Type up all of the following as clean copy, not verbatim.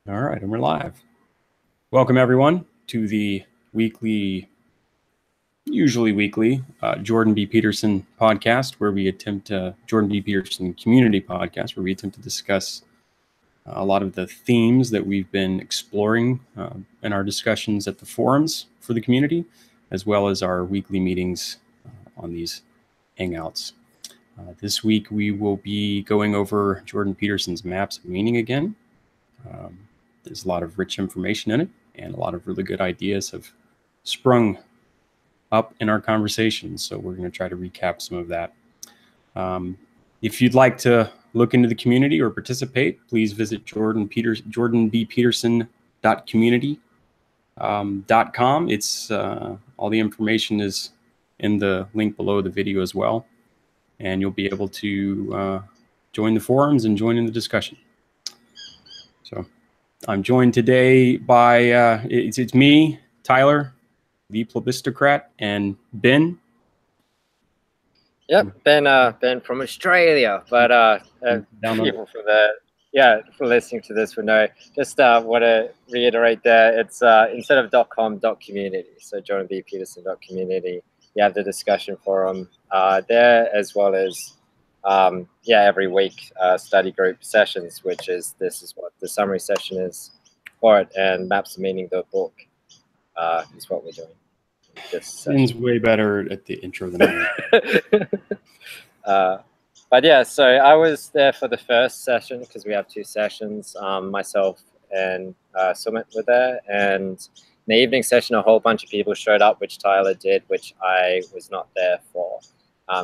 All right, and we're live. Welcome, everyone, to the usually weekly, Jordan B Peterson podcast, where we attempt Jordan B Peterson community podcast, where we attempt to discuss a lot of the themes that we've been exploring in our discussions at the forums for the community, as well as our weekly meetings on these hangouts. This week, we will be going over Jordan Peterson's maps of meaning again. There's a lot of rich information in it, and a lot of really good ideas have sprung up in our conversations. So we're going to try to recap some of that. If you'd like to look into the community or participate, please visit jordanbpeterson.community.com. It's all the information is in the link below the video as well, and you'll be able to join the forums and join in the discussion. So I'm joined today by it's me, Tyler, the plebistocrat, and Ben. Yep, Ben from Australia. But people for listening to this would know. Just want to reiterate there. It's instead of .com.community, so jordanbpeterson.community. You have the discussion forum there, as well as every week study group sessions, which is what the summary session is for it, and Maps of Meaning, the book, is what we're doing. Seems way better at the intro than I but yeah, so I was there for the first session because we have two sessions. Myself and Sumit were there, and in the evening session, a whole bunch of people showed up, which Tyler did, which I was not there for.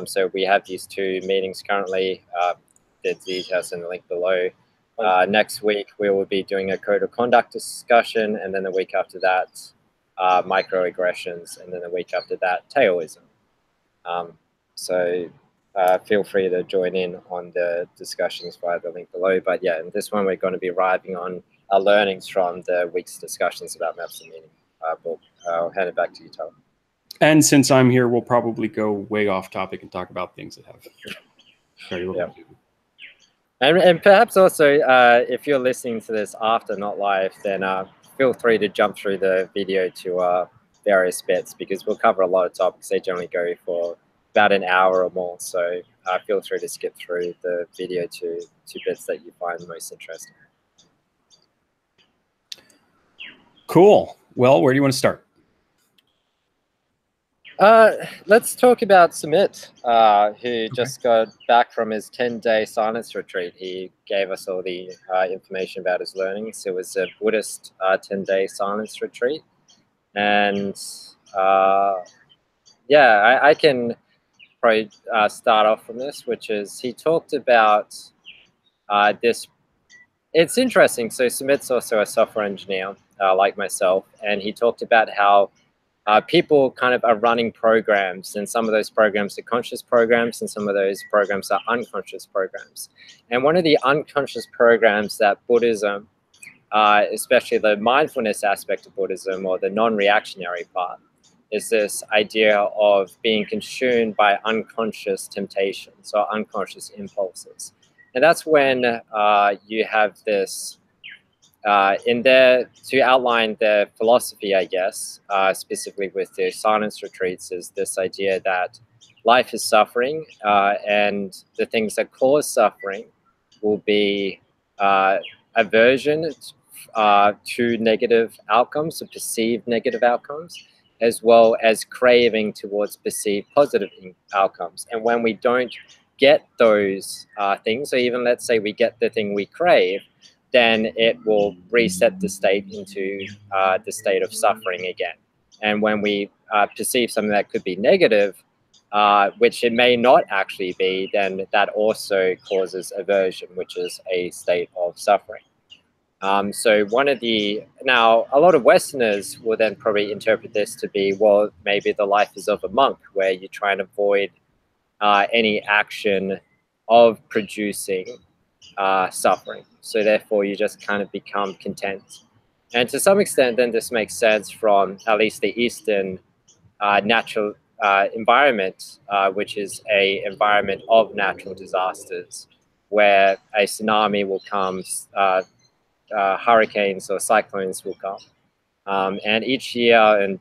So we have these two meetings currently. The details in the link below. Next week, we will be doing a code of conduct discussion, and then the week after that, microaggressions, and then the week after that, Taoism. So feel free to join in on the discussions via the link below. But yeah, in this one, we're going to be arriving on our learnings from the week's discussions about Maps of Meaning book. I'll hand it back to you, Tyler. And since I'm here, we'll probably go way off topic and talk about things that have very little to do. And perhaps also, if you're listening to this after, not live, then feel free to jump through the video to various bits, because we'll cover a lot of topics. They generally go for about an hour or more. So feel free to skip through the video to bits that you find most interesting. Cool. Well, where do you want to start? Let's talk about Sumit, who just got back from his 10-day silence retreat. He gave us all the information about his learnings. It was a Buddhist 10-day silence retreat. And I can probably start off from this, which is he talked about this. It's interesting. So Sumit's also a software engineer like myself, and he talked about how people kind of are running programs, and some of those programs are conscious programs, and some of those programs are unconscious programs. And one of the unconscious programs that Buddhism, especially the mindfulness aspect of Buddhism, or the non-reactionary part, is this idea of being consumed by unconscious temptations or unconscious impulses. And that's when you have this in there to outline the philosophy, I guess, specifically with the silence retreats, is this idea that life is suffering, and the things that cause suffering will be aversion to negative outcomes, to perceived negative outcomes, as well as craving towards perceived positive outcomes. And when we don't get those things, or even let's say we get the thing we crave, then it will reset the state into the state of suffering again. And when we perceive something that could be negative, which it may not actually be, then that also causes aversion, which is a state of suffering. So now a lot of Westerners will then probably interpret this to be, well, maybe the life is of a monk, where you try and avoid any action of producing suffering. So therefore you just kind of become content. And to some extent, then this makes sense from at least the Eastern natural environment, which is a environment of natural disasters, where a tsunami will come, hurricanes or cyclones will come. And each year, and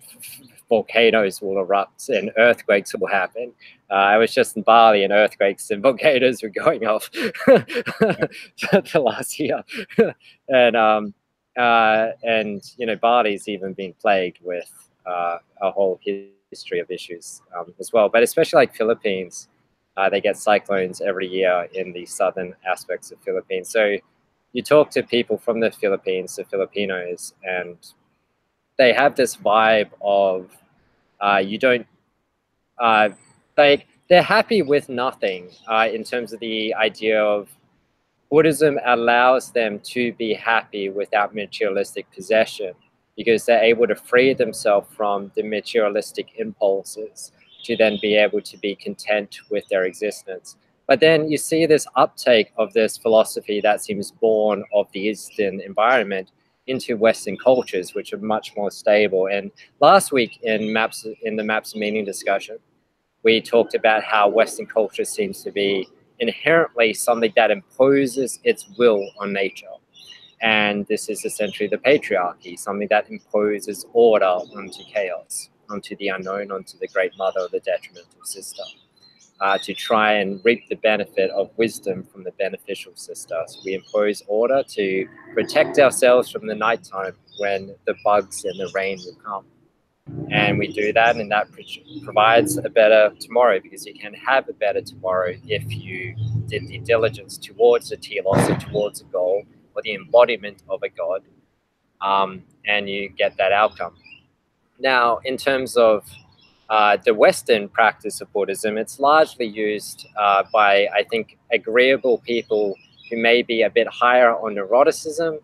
volcanoes will erupt and earthquakes will happen. I was just in Bali, and earthquakes and volcanoes were going off the last year. And you know, Bali's even been plagued with a whole history of issues as well. But especially like Philippines, they get cyclones every year in the southern aspects of Philippines. So you talk to people from the Philippines, the Filipinos, and they have this vibe of you don't they're happy with nothing in terms of the idea of Buddhism allows them to be happy without materialistic possession, because they're able to free themselves from the materialistic impulses to then be able to be content with their existence. But then you see this uptake of this philosophy that seems born of the Eastern environment into Western cultures, which are much more stable. And last week in the Maps of Meaning discussion, we talked about how Western culture seems to be inherently something that imposes its will on nature. And this is essentially the patriarchy, something that imposes order onto chaos, onto the unknown, onto the great mother or the detrimental sister, to try and reap the benefit of wisdom from the beneficial sister. So we impose order to protect ourselves from the nighttime when the bugs and the rain will come. And we do that, and that provides a better tomorrow, because you can have a better tomorrow if you did the diligence towards a telos, or towards a goal, or the embodiment of a god, and you get that outcome. Now, in terms of the Western practice of Buddhism, it's largely used by, I think, agreeable people who may be a bit higher on neuroticism,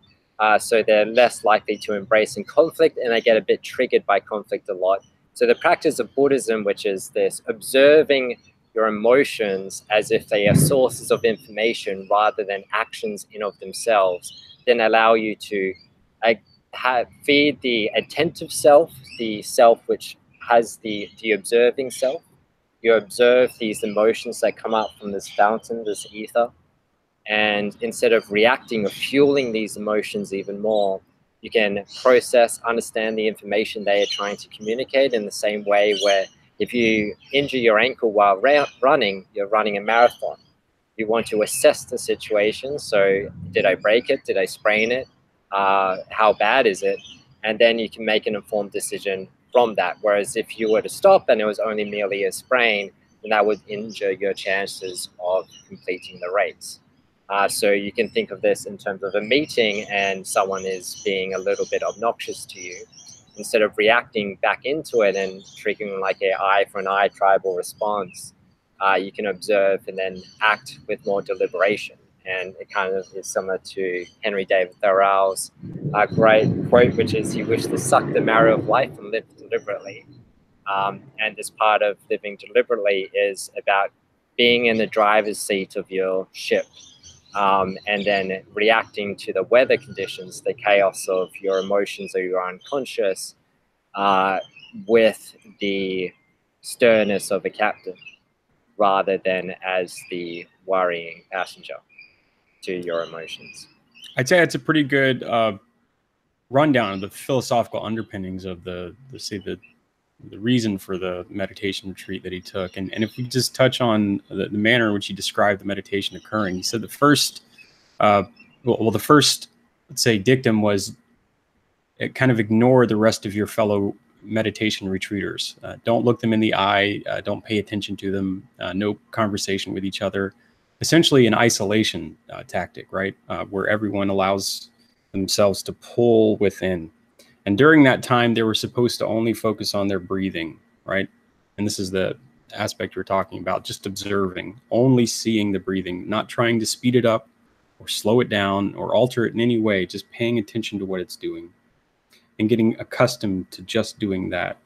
so they're less likely to embrace in conflict, and they get a bit triggered by conflict a lot. So the practice of Buddhism, which is this observing your emotions as if they are sources of information rather than actions in of themselves, then allow you to feed the attentive self, the self which has the observing self. You observe these emotions that come out from this fountain, this ether. And instead of reacting or fueling these emotions even more, you can process, understand the information they are trying to communicate in the same way where if you injure your ankle while running, you're running a marathon. You want to assess the situation. So did I break it? Did I sprain it? How bad is it? And then you can make an informed decision from that. Whereas if you were to stop and it was only merely a sprain, then that would injure your chances of completing the race. So you can think of this in terms of a meeting and someone is being a little bit obnoxious to you. Instead of reacting back into it and triggering like an eye for an eye tribal response, you can observe and then act with more deliberation. And it kind of is similar to Henry David Thoreau's great quote, which is, "You wish to suck the marrow of life and live deliberately." And this part of living deliberately is about being in the driver's seat of your ship. And then reacting to the weather conditions, the chaos of your emotions or your unconscious, with the sternness of a captain, rather than as the worrying passenger to your emotions. I'd say it's a pretty good rundown of the philosophical underpinnings of the reason for the meditation retreat that he took. And if we just touch on the manner in which he described the meditation occurring, he said the first, the first, let's say, dictum was kind of ignore the rest of your fellow meditation retreaters. Don't look them in the eye. Don't pay attention to them. No conversation with each other. Essentially an isolation tactic, right? Where everyone allows themselves to pull within. And during that time, they were supposed to only focus on their breathing, right? And this is the aspect we're talking about, just observing, only seeing the breathing, not trying to speed it up or slow it down or alter it in any way, just paying attention to what it's doing and getting accustomed to just doing that.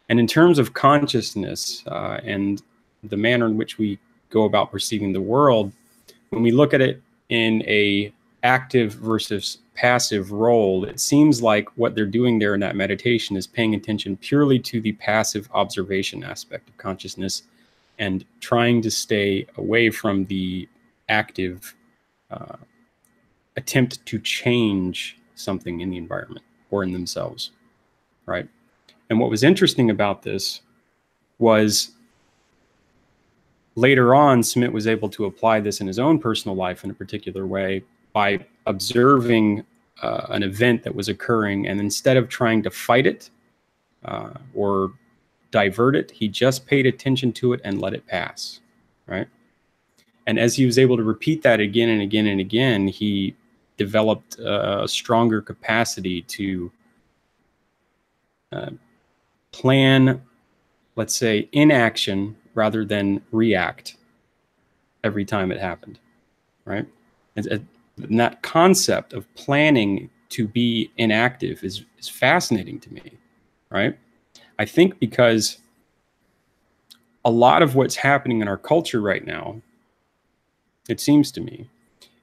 And in terms of consciousness and the manner in which we go about perceiving the world, when we look at it in a active versus passive role, it seems like what they're doing there in that meditation is paying attention purely to the passive observation aspect of consciousness and trying to stay away from the active attempt to change something in the environment or in themselves, right? And what was interesting about this was later on, Smith was able to apply this in his own personal life in a particular way by observing an event that was occurring, and instead of trying to fight it or divert it, he just paid attention to it and let it pass, right? And as he was able to repeat that again and again and again, he developed a stronger capacity to plan, let's say, inaction rather than react every time it happened, right? And that concept of planning to be inactive is fascinating to me, right? I think because a lot of what's happening in our culture right now, it seems to me,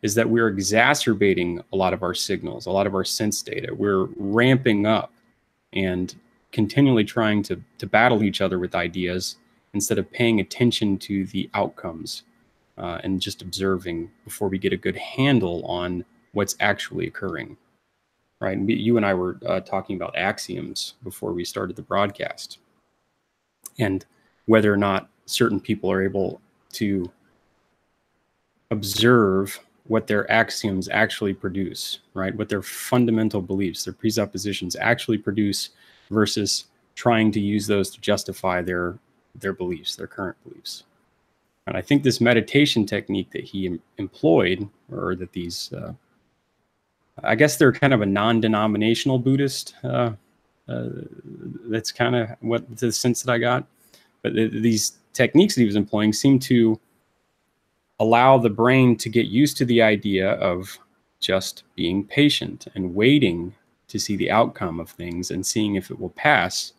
is that we're exacerbating a lot of our signals, a lot of our sense data. We're ramping up and continually trying to battle each other with ideas instead of paying attention to the outcomes and just observing before we get a good handle on what's actually occurring, right? And you and I were talking about axioms before we started the broadcast, and whether or not certain people are able to observe what their axioms actually produce, right? What their fundamental beliefs, their presuppositions actually produce versus trying to use those to justify their beliefs, their current beliefs. And I think this meditation technique that he employed, or that these, I guess they're kind of a non-denominational Buddhist. That's kind of what the sense that I got. But these techniques that he was employing seem to allow the brain to get used to the idea of just being patient and waiting to see the outcome of things and seeing if it will pass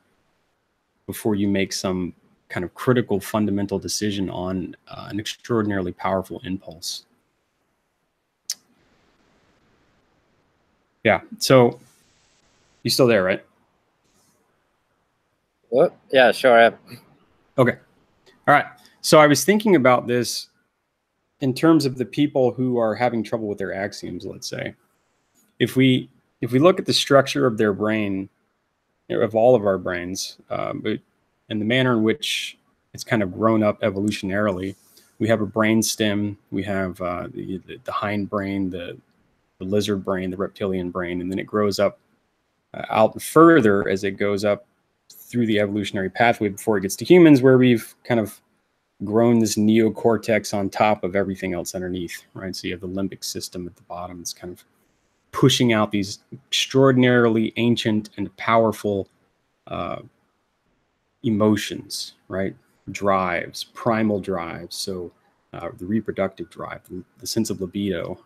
before you make some kind of critical fundamental decision on an extraordinarily powerful impulse. Yeah, so you still there, right? What? Yeah, sure. Okay. All right. So I was thinking about this in terms of the people who are having trouble with their axioms, let's say. If we look at the structure of their brain, of all of our brains, and the manner in which it's kind of grown up evolutionarily, we have a brain stem, we have the hind brain, the lizard brain, the reptilian brain, and then it grows up out further as it goes up through the evolutionary pathway before it gets to humans, where we've kind of grown this neocortex on top of everything else underneath, right? So you have the limbic system at the bottom. It's kind of pushing out these extraordinarily ancient and powerful emotions, right? Drives, primal drives. So the reproductive drive, the sense of libido,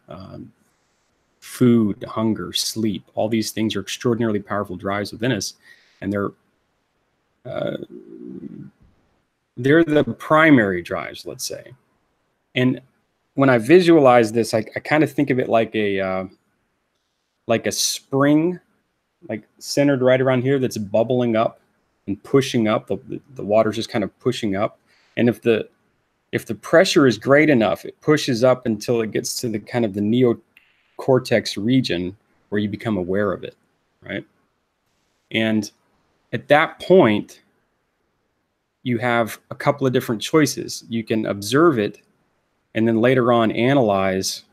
food, hunger, sleep, all these things are extraordinarily powerful drives within us. And they're the primary drives, let's say. And when I visualize this, I kind of think of it like a spring, like centered right around here, that's bubbling up and pushing up. The water's just kind of pushing up. And if the pressure is great enough, it pushes up until it gets to the kind of the neocortex region where you become aware of it, right? And at that point, you have a couple of different choices. You can observe it and then later on analyze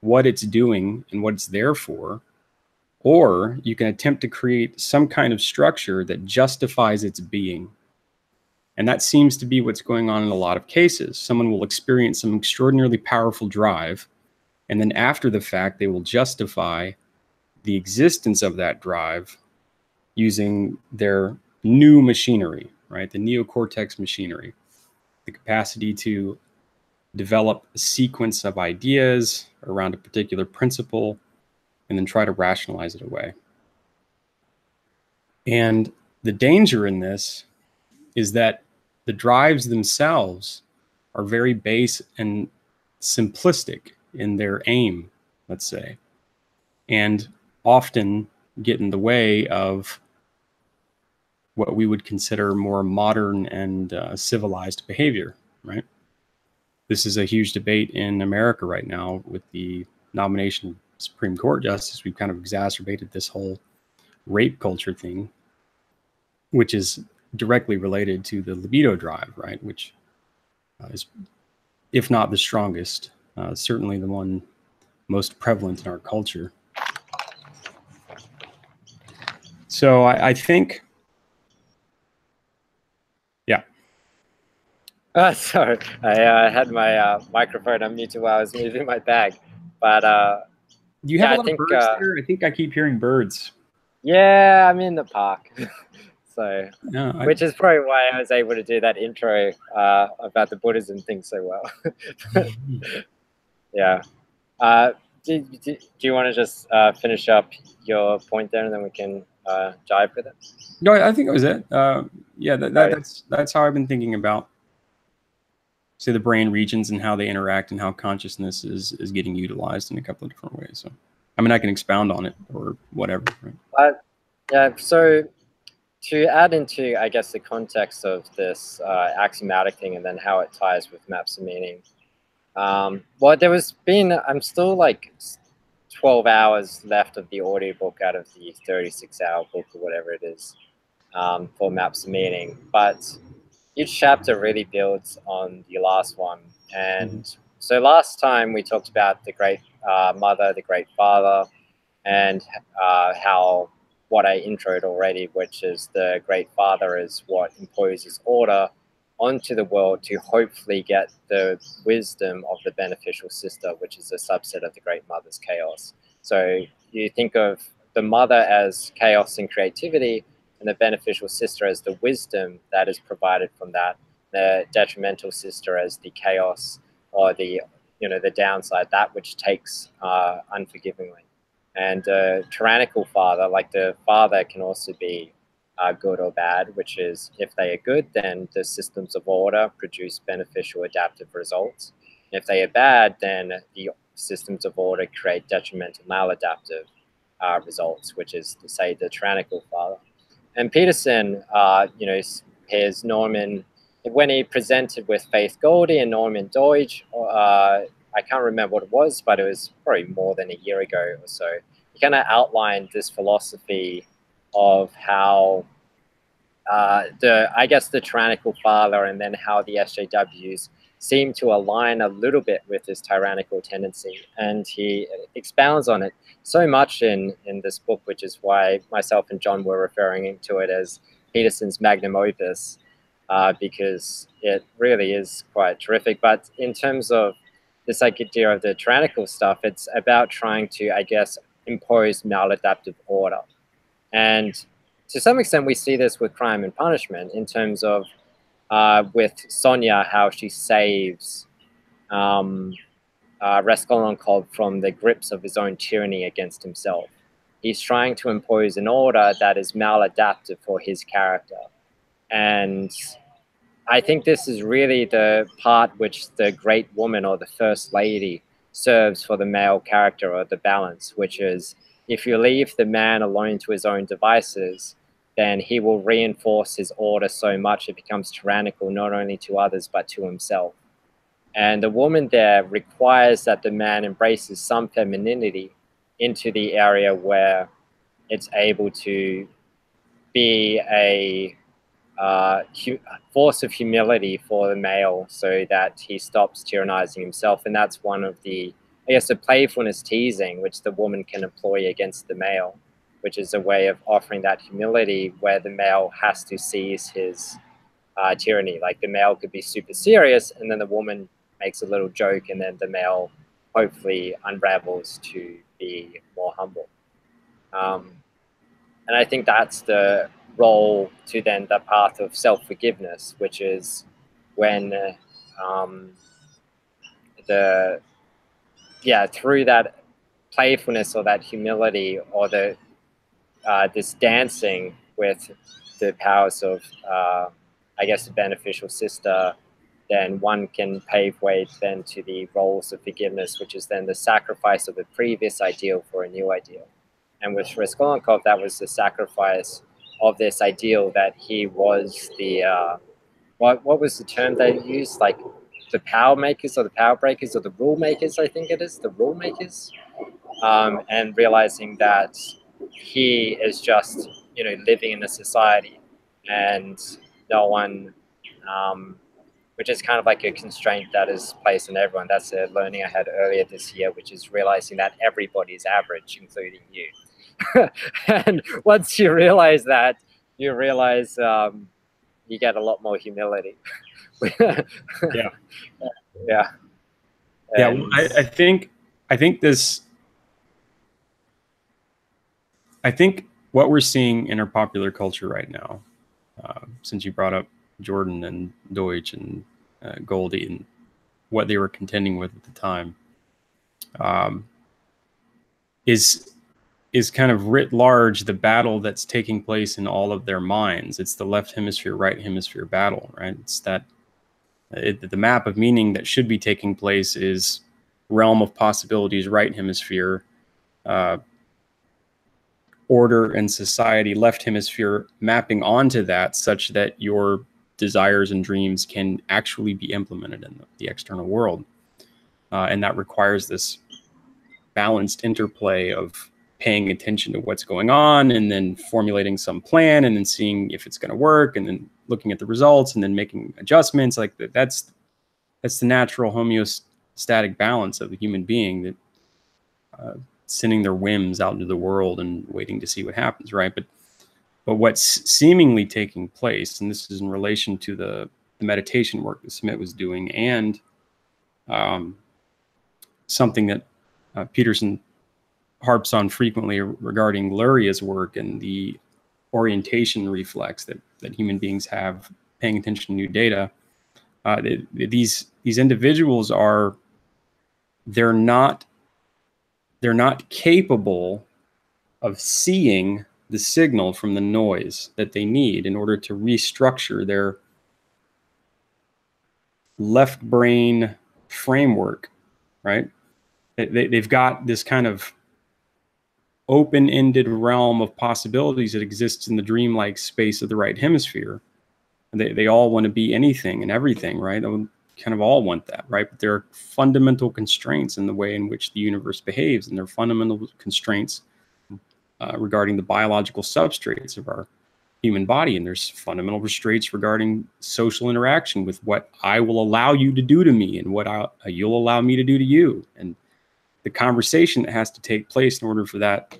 what it's doing and what it's there for, or you can attempt to create some kind of structure that justifies its being. And that seems to be what's going on in a lot of cases. Someone will experience some extraordinarily powerful drive, and then after the fact, they will justify the existence of that drive using their new machinery, right? The neocortex machinery, the capacity to develop a sequence of ideas around a particular principle and then try to rationalize it away. And the danger in this is that the drives themselves are very base and simplistic in their aim, let's say, and often get in the way of what we would consider more modern and civilized behavior, right? This is a huge debate in America right now with the nomination of Supreme Court justice, we've kind of exacerbated this whole rape culture thing, which is directly related to the libido drive, right? Which is, if not the strongest, certainly the one most prevalent in our culture. So I think, yeah. Sorry, I had my microphone unmuted while I was moving my bag. But do you have a lot of birds there? I think I keep hearing birds. Yeah, I'm in the park. So, Yeah, which is probably why I was able to do that intro about the Buddhism thing so well. Yeah. Do you want to just finish up your point there, and then we can jive with it? No, I think it was it. Yeah, that's how I've been thinking about, say, the brain regions and how they interact and how consciousness is getting utilized in a couple of different ways. So, I mean, I can expound on it or whatever. Right? Yeah. So, to add into, I guess, the context of this axiomatic thing and then how it ties with maps of meaning. Well, I'm still like 12 hours left of the audiobook out of the 36-hour book or whatever it is for maps of meaning. But each chapter really builds on the last one. And so last time we talked about the great mother, the great father, and how what I introed already, which is the great father is what imposes order onto the world to hopefully get the wisdom of the beneficial sister, which is a subset of the great mother's chaos. So you think of the mother as chaos and creativity, and the beneficial sister as the wisdom that is provided from that, the detrimental sister as the chaos or the downside, that which takes unforgivingly. And tyrannical father, like the father can also be good or bad, which is if they are good, then the systems of order produce beneficial adaptive results. If they are bad, then the systems of order create detrimental maladaptive results, which is to say the tyrannical father. And Peterson, pairs Norman, when he presented with Faith Goldie and Norman Doidge, I can't remember what it was, but it was probably more than a year ago or so. He kind of outlined this philosophy of how the tyrannical father and then how the SJWs seem to align a little bit with this tyrannical tendency. And he expounds on it so much in this book, which is why myself and John were referring to it as Peterson's magnum opus, because it really is quite terrific. But in terms of this idea of the tyrannical stuff, it's about trying to, I guess, impose maladaptive order. And to some extent, we see this with Crime and Punishment in terms of with Sonia, how she saves Raskolnikov from the grips of his own tyranny against himself. He's trying to impose an order that is maladaptive for his character. And I think this is really the part which the great woman or the first lady serves for the male character, or the balance, which is if you leave the man alone to his own devices, then he will reinforce his order so much it becomes tyrannical not only to others but to himself. And the woman there requires that the man embraces some femininity into the area where it's able to be a force of humility for the male so that he stops tyrannizing himself. And that's one of the, I guess, the playfulness teasing which the woman can employ against the male, which is a way of offering that humility where the male has to seize his tyranny. Like the male could be super serious and then the woman makes a little joke and then the male hopefully unravels to be more humble. And I think that's the role to then the path of self-forgiveness, which is when through that playfulness or that humility or the this dancing with the powers of I guess the beneficial sister, then one can pave way then to the roles of forgiveness, which is then the sacrifice of a previous ideal for a new ideal. And with Raskolnikov, that was the sacrifice of this ideal that he was the, what was the term they used? Like the power makers or the power breakers or the rule makers, I think it is, the rule makers. and realizing that he is just, living in a society, and no one, which is kind of like a constraint that is placed on everyone. That's a learning I had earlier this year, which is realizing that everybody is average, including you. And once you realize that, you realize you get a lot more humility. Yeah. Yeah. Yeah. Well, I think what we're seeing in our popular culture right now, since you brought up Jordan and Deutsch and Goldie and what they were contending with at the time, is kind of writ large the battle that's taking place in all of their minds. It's the left hemisphere, right hemisphere battle, right? It's that the map of meaning that should be taking place is realm of possibilities, right hemisphere, order and society, left hemisphere, mapping onto that such that your desires and dreams can actually be implemented in the external world. And that requires this balanced interplay of paying attention to what's going on and then formulating some plan and then seeing if it's going to work and then looking at the results and then making adjustments. Like that's the natural homeostatic balance of a human being, that sending their whims out into the world and waiting to see what happens, right? But what's seemingly taking place, and this is in relation to the meditation work that Smith was doing, and something that Peterson harps on frequently regarding Luria's work and the orientation reflex that human beings have paying attention to new data. These individuals they're not capable of seeing the signal from the noise that they need in order to restructure their left brain framework, right? They've got this kind of open-ended realm of possibilities that exists in the dreamlike space of the right hemisphere. They all want to be anything and everything, right? They kind of all want that, right? But there are fundamental constraints in the way in which the universe behaves, and there are fundamental constraints regarding the biological substrates of our human body, and there's fundamental restraints regarding social interaction with what I will allow you to do to me and what you'll allow me to do to you, and the conversation that has to take place in order for that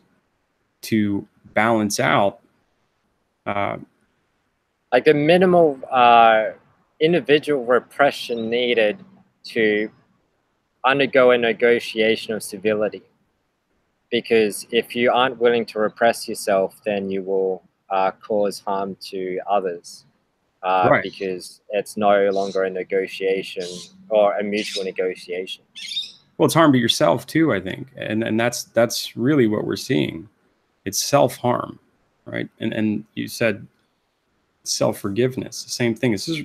to balance out. Like the minimal individual repression needed to undergo a negotiation of civility. Because if you aren't willing to repress yourself, then you will cause harm to others. Right. Because it's no longer a negotiation or a mutual negotiation. Well, it's harm to yourself too, I think, and that's really what we're seeing. It's self-harm, right? And you said self-forgiveness, the same thing. This is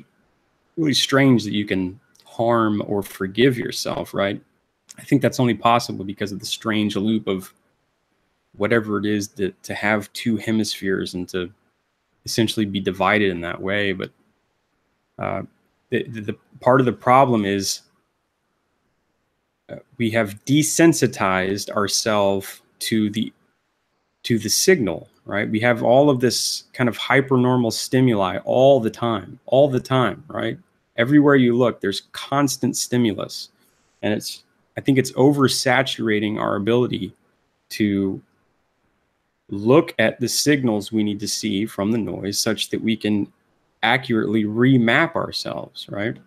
really strange that you can harm or forgive yourself, right? I think that's only possible because of the strange loop of whatever it is that to have two hemispheres and to essentially be divided in that way. But the part of the problem is we have desensitized ourselves to the signal, right? We have all of this kind of hypernormal stimuli all the time, right? Everywhere you look, there's constant stimulus, and I think it's oversaturating our ability to look at the signals we need to see from the noise such that we can accurately remap ourselves, right?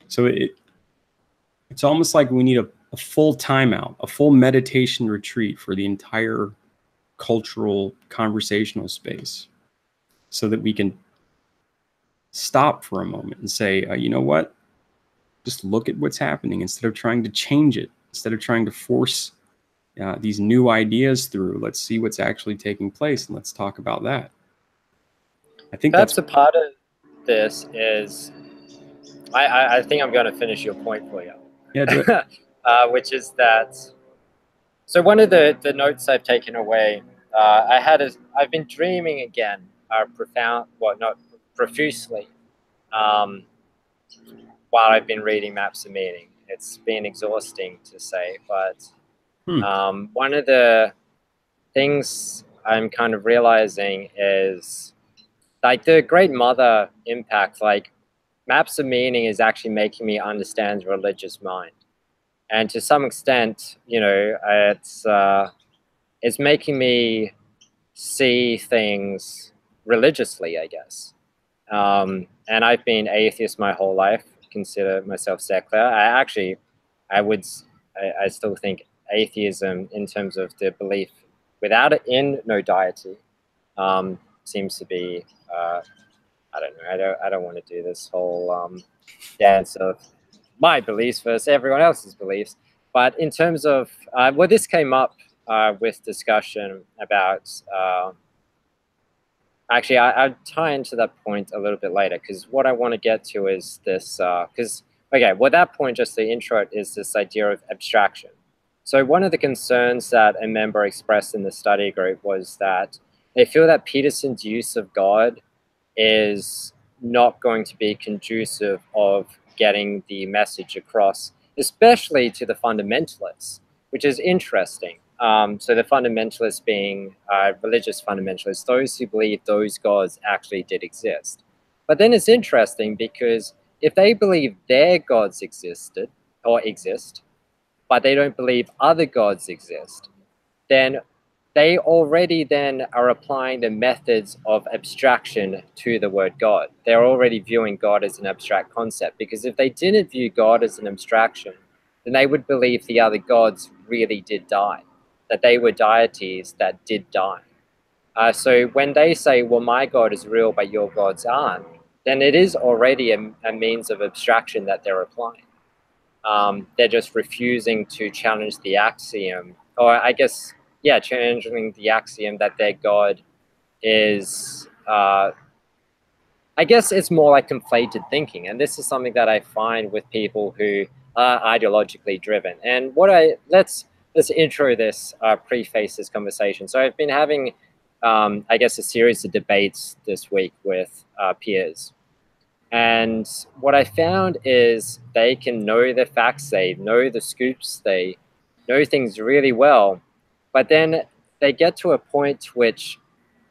So it's almost like we need a full timeout, a full meditation retreat for the entire cultural conversational space, so that we can stop for a moment and say, you know what? Just look at what's happening instead of trying to change it, instead of trying to force these new ideas through. Let's see what's actually taking place, and let's talk about that. I think that's a part of this is, I think I'm going to finish your point for you. Yeah, do it. Which is that, so one of the notes I've taken away, I've been dreaming again, not profusely, while I've been reading Maps of Meaning. It's been exhausting to say, but One of the things I'm kind of realizing is like the Great Mother impact, like maps of meaning is actually making me understand the religious mind. And to some extent, you know, it's making me see things religiously, I guess. And I've been atheist my whole life, consider myself secular. I still think atheism in terms of the belief without it in no deity seems to be, I don't know, I don't want to do this whole dance of my beliefs versus everyone else's beliefs. But in terms of, well, this came up with discussion about, actually, I'll tie into that point a little bit later, because what I want to get to is this, okay, well, that point, just the intro, is this idea of abstraction. So one of the concerns that a member expressed in the study group was that they feel that Peterson's use of God is not going to be conducive of getting the message across, especially to the fundamentalists, which is interesting. So the fundamentalists being religious fundamentalists, those who believe those gods actually did exist. But then it's interesting because if they believe their gods existed or exist, but they don't believe other gods exist, then they already then are applying the methods of abstraction to the word God. They're already viewing God as an abstract concept, because if they didn't view God as an abstraction, then they would believe the other gods really did die, that they were deities that did die. So when they say, well, my God is real, but your gods aren't, then it is already a means of abstraction that they're applying. They're just refusing to challenge the axiom, or I guess, yeah, challenging the axiom that their God is, I guess it's more like conflated thinking. And this is something that I find with people who are ideologically driven. And let's intro this, preface this conversation. So I've been having, I guess, a series of debates this week with peers. And what I found is they can know the facts, they know the scoops, they know things really well, but then they get to a point which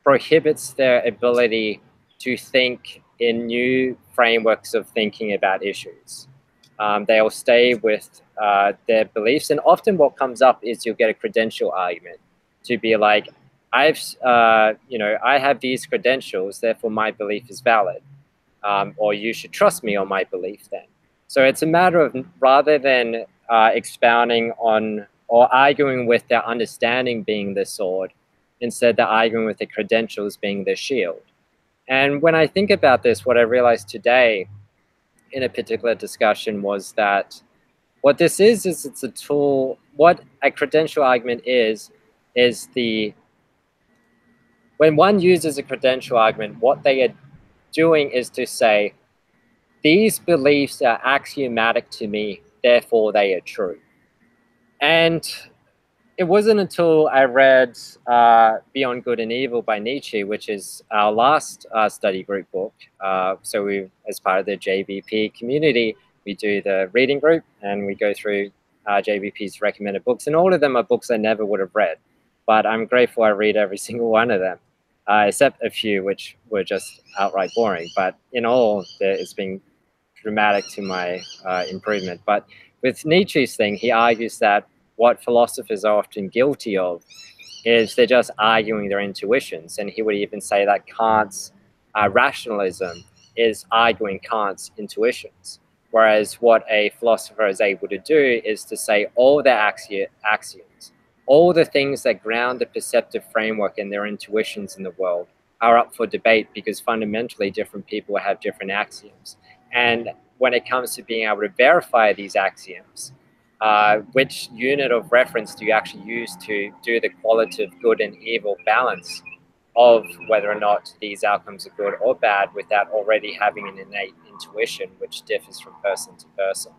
prohibits their ability to think in new frameworks of thinking about issues. They'll stay with their beliefs, and often what comes up is you'll get a credential argument to be like, I have these credentials, therefore my belief is valid. Or you should trust me on my belief then. So it's a matter of, rather than expounding on or arguing with their understanding being the sword, instead they're arguing with the credentials being the shield. And when I think about this, what I realized today in a particular discussion was that what this is it's a tool. What a credential argument is when one uses a credential argument, what they are doing is to say, these beliefs are axiomatic to me, therefore they are true. And it wasn't until I read Beyond Good and Evil by Nietzsche, which is our last study group book. So we, as part of the JBP community, we do the reading group and we go through JBP's recommended books. And all of them are books I never would have read. But I'm grateful I read every single one of them, except a few which were just outright boring. But in all, it's been dramatic to my improvement. But with Nietzsche's thing, he argues that what philosophers are often guilty of is they're just arguing their intuitions. And he would even say that Kant's rationalism is arguing Kant's intuitions. Whereas what a philosopher is able to do is to say all their axioms, all the things that ground the perceptive framework and their intuitions in the world are up for debate, because fundamentally different people have different axioms. And when it comes to being able to verify these axioms, which unit of reference do you actually use to do the qualitative good and evil balance of whether or not these outcomes are good or bad, without already having an innate intuition which differs from person to person?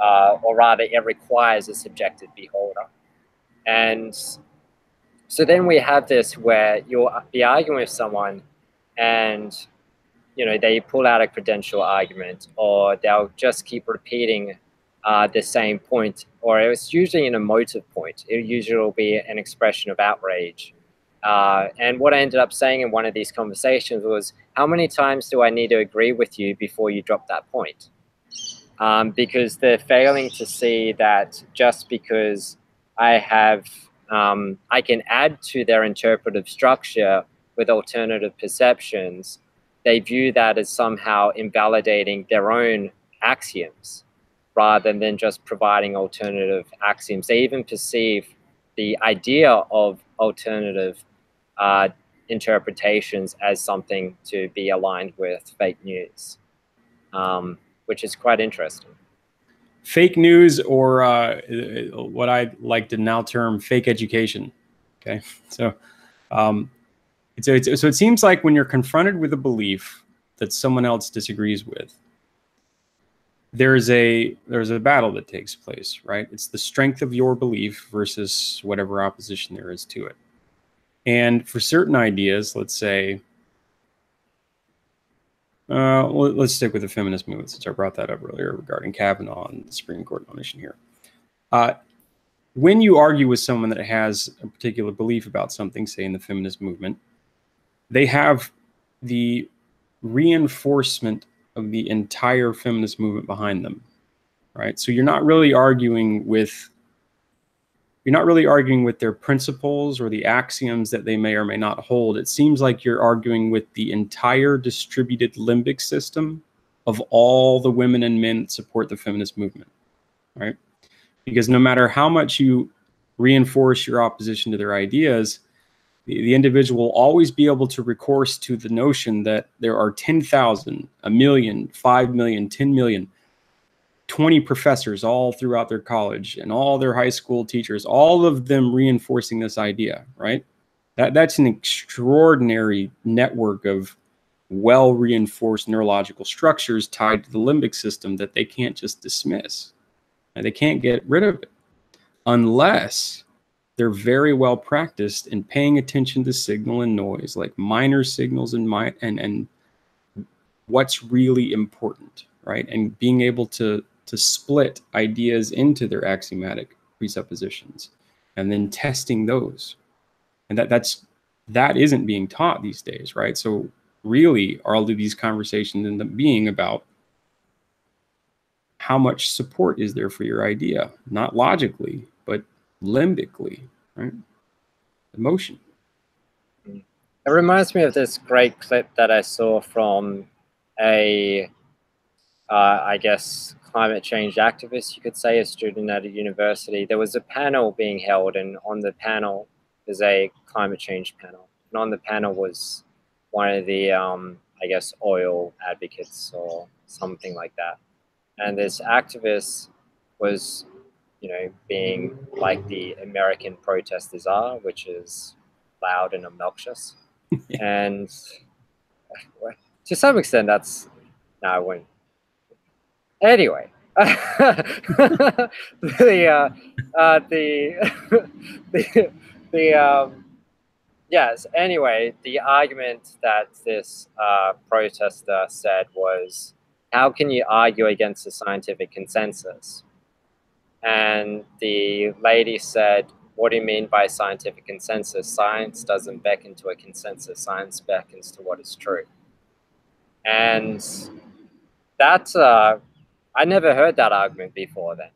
Or rather, it requires a subjective beholder. And so then we have this where you'll be arguing with someone and they pull out a credential argument, or they'll just keep repeating the same point, or it's usually an emotive point. It usually will be an expression of outrage. And what I ended up saying in one of these conversations was, how many times do I need to agree with you before you drop that point? Because they're failing to see that just because I can add to their interpretive structure with alternative perceptions, they view that as somehow invalidating their own axioms rather than just providing alternative axioms. They even perceive the idea of alternative interpretations as something to be aligned with fake news, which is quite interesting. Fake news, or what I like to now term fake education. Okay, so so it seems like when you're confronted with a belief that someone else disagrees with, there's a battle that takes place, right? It's the strength of your belief versus whatever opposition there is to it. And for certain ideas, let's say, let's stick with the feminist movement since I brought that up earlier regarding Kavanaugh and the Supreme Court nomination here. When you argue with someone that has a particular belief about something, say in the feminist movement, they have the reinforcement of the entire feminist movement behind them, right? So you're not really arguing with their principles or the axioms that they may or may not hold. It seems like you're arguing with the entire distributed limbic system of all the women and men that support the feminist movement, right? Because no matter how much you reinforce your opposition to their ideas, the individual will always be able to recourse to the notion that there are 10,000, a million, 5 million, 10 million, 20 professors all throughout their college and all their high school teachers, all of them reinforcing this idea, right? That's an extraordinary network of well-reinforced neurological structures tied to the limbic system that they can't just dismiss. And they can't get rid of it unless they're very well practiced in paying attention to signal and noise, like minor signals and what's really important, right? And being able to split ideas into their axiomatic presuppositions and then testing those. And that isn't being taught these days, right? So really all of these conversations end up being about how much support is there for your idea, not logically, but limbically, right? Emotion. It reminds me of this great clip that I saw from a, I guess, climate change activist, you could say, a student at a university. There was a panel being held, and on the panel is a climate change panel. And on the panel was one of the, I guess, oil advocates or something like that. And this activist was, being like the American protesters are, which is loud and obnoxious. Yeah. And to some extent, that's, no, I won't. Anyway, yes. Anyway, the argument that this protester said was, how can you argue against the scientific consensus? And the lady said, what do you mean by scientific consensus? Science doesn't beckon to a consensus. Science beckons to what is true. And that's, I never heard that argument before then.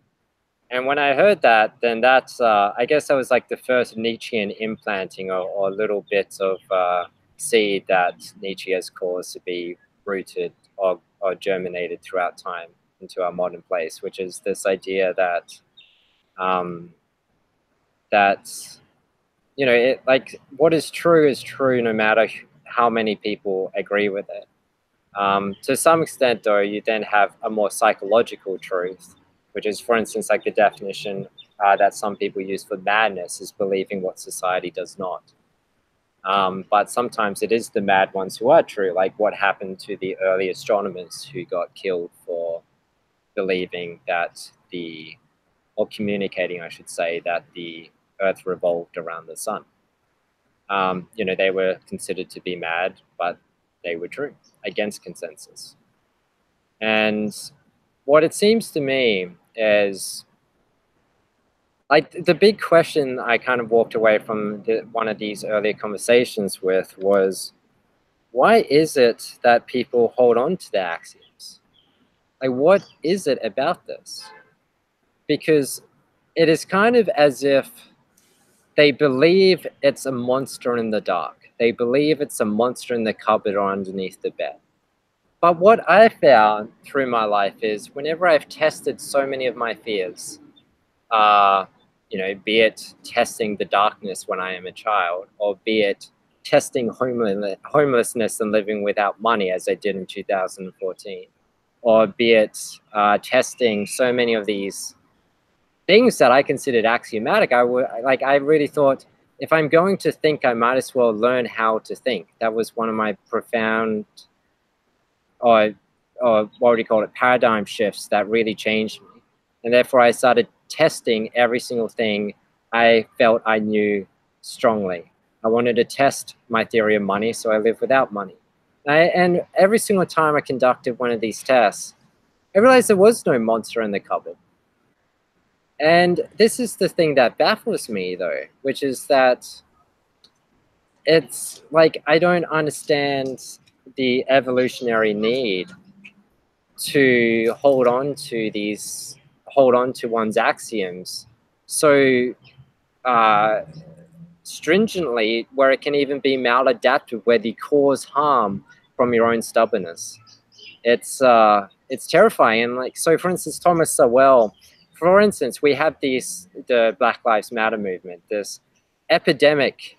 And when I heard that, then that's, I guess that was like the first Nietzschean implanting or little bits of seed that Nietzsche has caused to be rooted or germinated throughout time into our modern place, which is this idea that, like what is true no matter how many people agree with it. To some extent, though, you then have a more psychological truth, which is, for instance, like the definition that some people use for madness is believing what society does not. But sometimes it is the mad ones who are true, like what happened to the early astronomers who got killed for believing that or communicating, I should say, that the Earth revolved around the sun. They were considered to be mad, but they were true, against consensus. And what it seems to me is, like, the big question I kind of walked away from one of these earlier conversations with was, why is it that people hold on to their axioms? Like, what is it about this? Because it is kind of as if they believe it's a monster in the dark. They believe it's a monster in the cupboard or underneath the bed. But what I found through my life is whenever I've tested so many of my fears, you know, be it testing the darkness when I am a child, or be it testing homelessness and living without money as I did in 2014, or be it testing so many of these things that I considered axiomatic, I really thought, if I'm going to think, I might as well learn how to think. That was one of my profound, or what do you call it, paradigm shifts that really changed me. And therefore I started testing every single thing I felt I knew strongly. I wanted to test my theory of money, so I lived without money. And every single time I conducted one of these tests, I realized there was no monster in the cupboard. And this is the thing that baffles me, though, which is that it's like I don't understand the evolutionary need to hold on to one's axioms so stringently, where it can even be maladaptive, where they cause harm from your own stubbornness. It's terrifying. And like, so for instance, Thomas Sowell, for instance, we have the Black Lives Matter movement, this epidemic,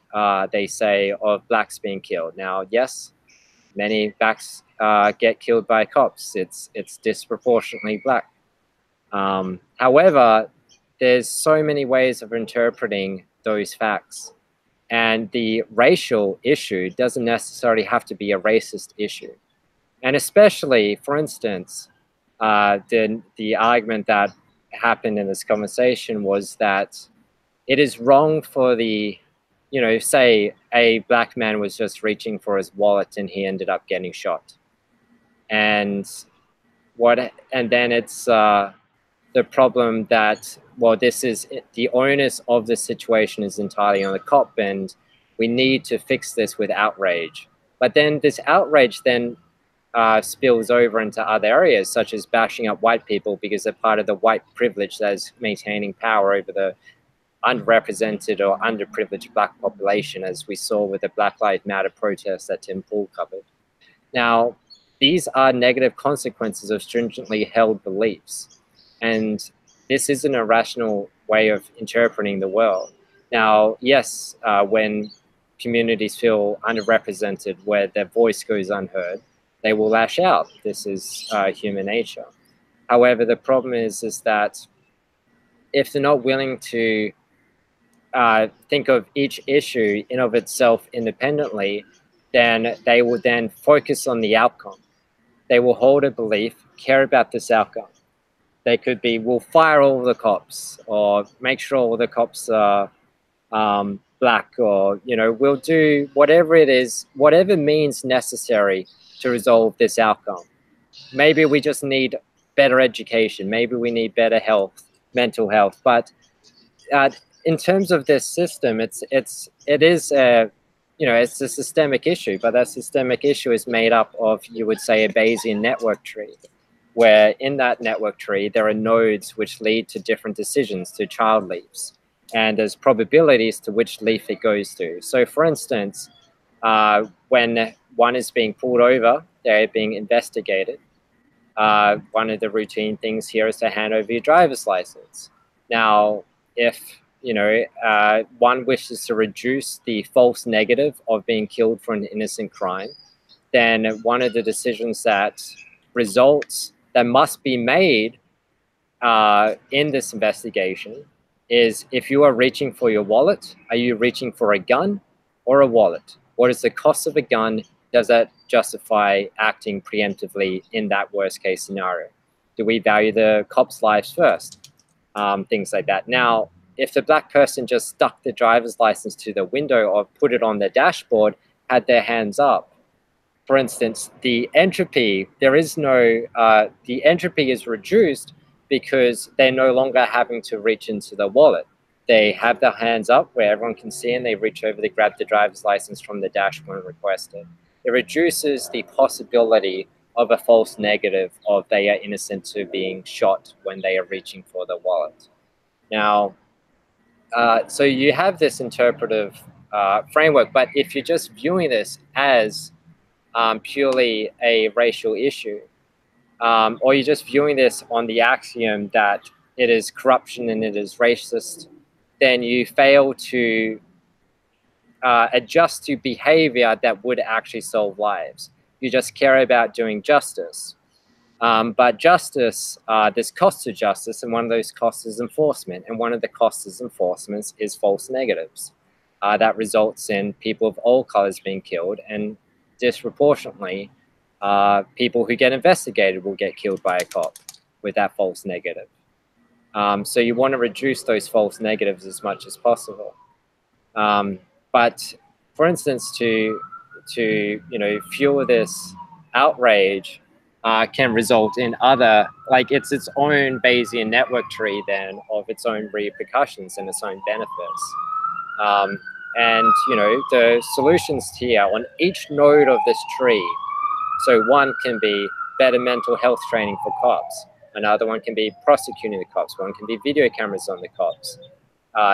they say, of blacks being killed. Now, yes, many blacks get killed by cops. It's disproportionately black. However, there's so many ways of interpreting those facts. And the racial issue doesn't necessarily have to be a racist issue. And especially, for instance, the argument that happened in this conversation was that it is wrong for the, you know, say a black man was just reaching for his wallet and he ended up getting shot. And then it's the problem that, well, this is the onus of the situation is entirely on the cop, and we need to fix this with outrage. But then this outrage then spills over into other areas, such as bashing up white people because they're part of the white privilege that is maintaining power over the underrepresented or underprivileged black population, as we saw with the Black Lives Matter protests that Tim Pool covered. Now, these are negative consequences of stringently held beliefs. And this isn't a rational way of interpreting the world. Now, yes, when communities feel underrepresented, where their voice goes unheard, they will lash out. This is human nature. However, the problem is that if they're not willing to think of each issue in of itself independently, then they will then focus on the outcome. They will hold a belief, care about this outcome. They could be, we'll fire all the cops, or make sure all the cops are black, or, you know, we'll do whatever it is, whatever means necessary to resolve this outcome. Maybe we just need better education. Maybe we need better health, mental health. But in terms of this system, it is a, you know, it's a systemic issue, but that systemic issue is made up of, you would say, a Bayesian network tree, where in that network tree, there are nodes which lead to different decisions, to child leaps, and there's probabilities to which leaf it goes to. So for instance, when one is being pulled over, they're being investigated, one of the routine things here is to hand over your driver's license. Now, if, you know, one wishes to reduce the false negative of being killed for an innocent crime, then one of the decisions that must be made in this investigation is, if you are reaching for your wallet, are you reaching for a gun or a wallet? What is the cost of a gun? Does that justify acting preemptively in that worst case scenario? Do we value the cops' lives first? Things like that. Now, if the black person just stuck the driver's license to the window or put it on their dashboard, had their hands up, for instance, the entropy, the entropy is reduced because they're no longer having to reach into the wallet. They have their hands up where everyone can see, and they reach over, they grab the driver's license from the dashboard and request it. It reduces the possibility of a false negative of they are innocent to being shot when they are reaching for the wallet. Now, so you have this interpretive framework, but if you're just viewing this as purely a racial issue, or you're just viewing this on the axiom that it is corruption and it is racist, then you fail to adjust to behavior that would actually solve lives. You just care about doing justice. But justice, there's costs to justice, and one of those costs is enforcement. And one of the costs of enforcement is false negatives. That results in people of all colors being killed, and disproportionately, people who get investigated will get killed by a cop with that false negative. So you want to reduce those false negatives as much as possible. But for instance, to fuel this outrage can result in other, like it's its own Bayesian network tree then of its own repercussions and its own benefits. And the solutions here on each node of this tree. So one can be better mental health training for cops. Another one can be prosecuting the cops. One can be video cameras on the cops.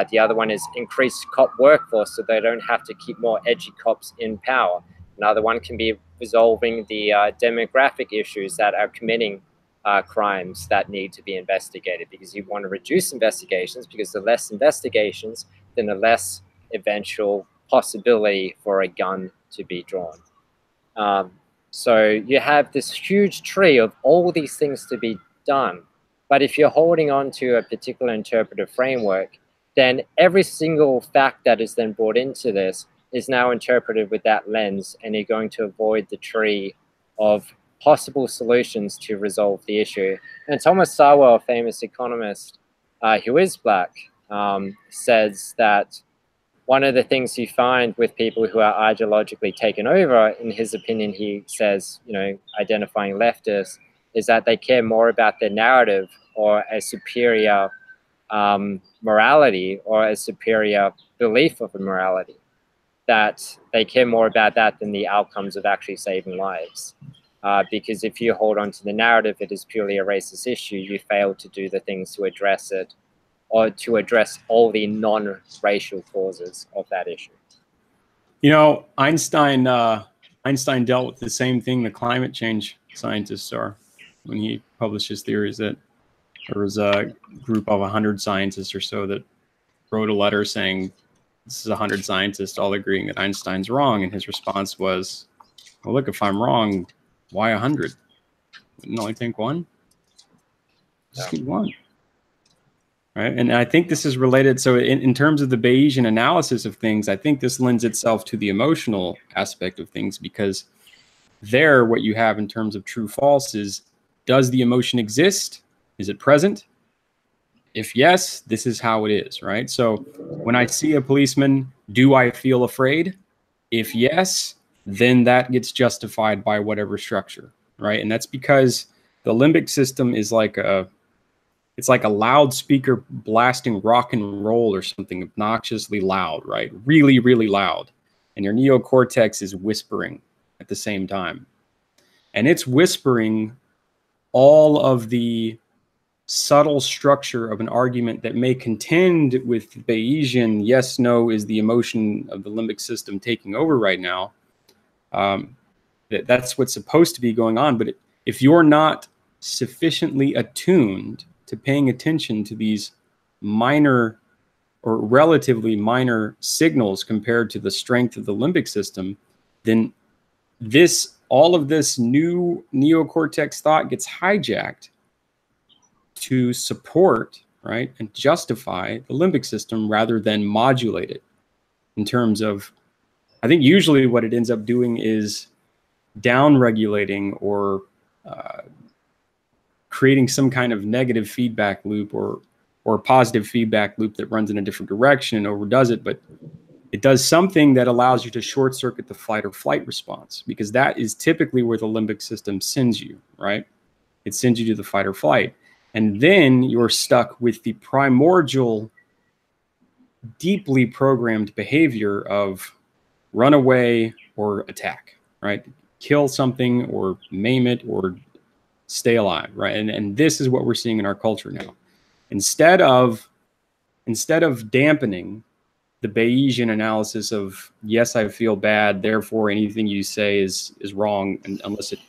The other one is increased cop workforce so they don't have to keep more edgy cops in power. Another one can be resolving the demographic issues that are committing crimes that need to be investigated, because you want to reduce investigations, because the less investigations, then the less eventual possibility for a gun to be drawn. So you have this huge tree of all these things to be done. But if you're holding on to a particular interpretive framework, then every single fact that is then brought into this is now interpreted with that lens, and you're going to avoid the tree of possible solutions to resolve the issue. And Thomas Sowell, a famous economist who is black, says that one of the things you find with people who are ideologically taken over, in his opinion, he says, identifying leftists, is that they care more about their narrative or a superior morality or a superior belief of a morality, that they care more about that than the outcomes of actually saving lives. Because if you hold on to the narrative, it is purely a racist issue, you fail to do the things to address it, or to address all the non-racial causes of that issue. Einstein dealt with the same thing the climate change scientists are when he published his theories, that there was a group of 100 scientists or so that wrote a letter saying, this is 100 scientists all agreeing that Einstein's wrong. And his response was, well, look, if I'm wrong, why 100? Wouldn't only take one? Just need one. Right? And I think this is related. So in terms of the Bayesian analysis of things, I think this lends itself to the emotional aspect of things, because there, what you have in terms of true false is, does the emotion exist? Is it present? If yes, this is how it is, right? So when I see a policeman, do I feel afraid? If yes, then that gets justified by whatever structure, right? And that's because the limbic system is like it's like a loudspeaker blasting rock and roll or something obnoxiously loud, right? Really, really loud. And your neocortex is whispering at the same time. And it's whispering all of the subtle structure of an argument that may contend with Bayesian, yes, no, is the emotion of the limbic system taking over right now. That's what's supposed to be going on. But if you're not sufficiently attuned to paying attention to these minor or relatively minor signals compared to the strength of the limbic system, then all of this new neocortex thought gets hijacked to support, right, and justify the limbic system rather than modulate it. In terms of, I think usually what it ends up doing is down-regulating or creating some kind of negative feedback loop or positive feedback loop that runs in a different direction and overdoes it. But it does something that allows you to short circuit the fight or flight response, because that is typically where the limbic system sends you, right? It sends you to the fight or flight. And then you're stuck with the primordial, deeply programmed behavior of run away or attack, right? Kill something or maim it or stay alive, right? And this is what we're seeing in our culture now. Instead of dampening the Bayesian analysis of, yes, I feel bad, therefore anything you say is wrong, and unless it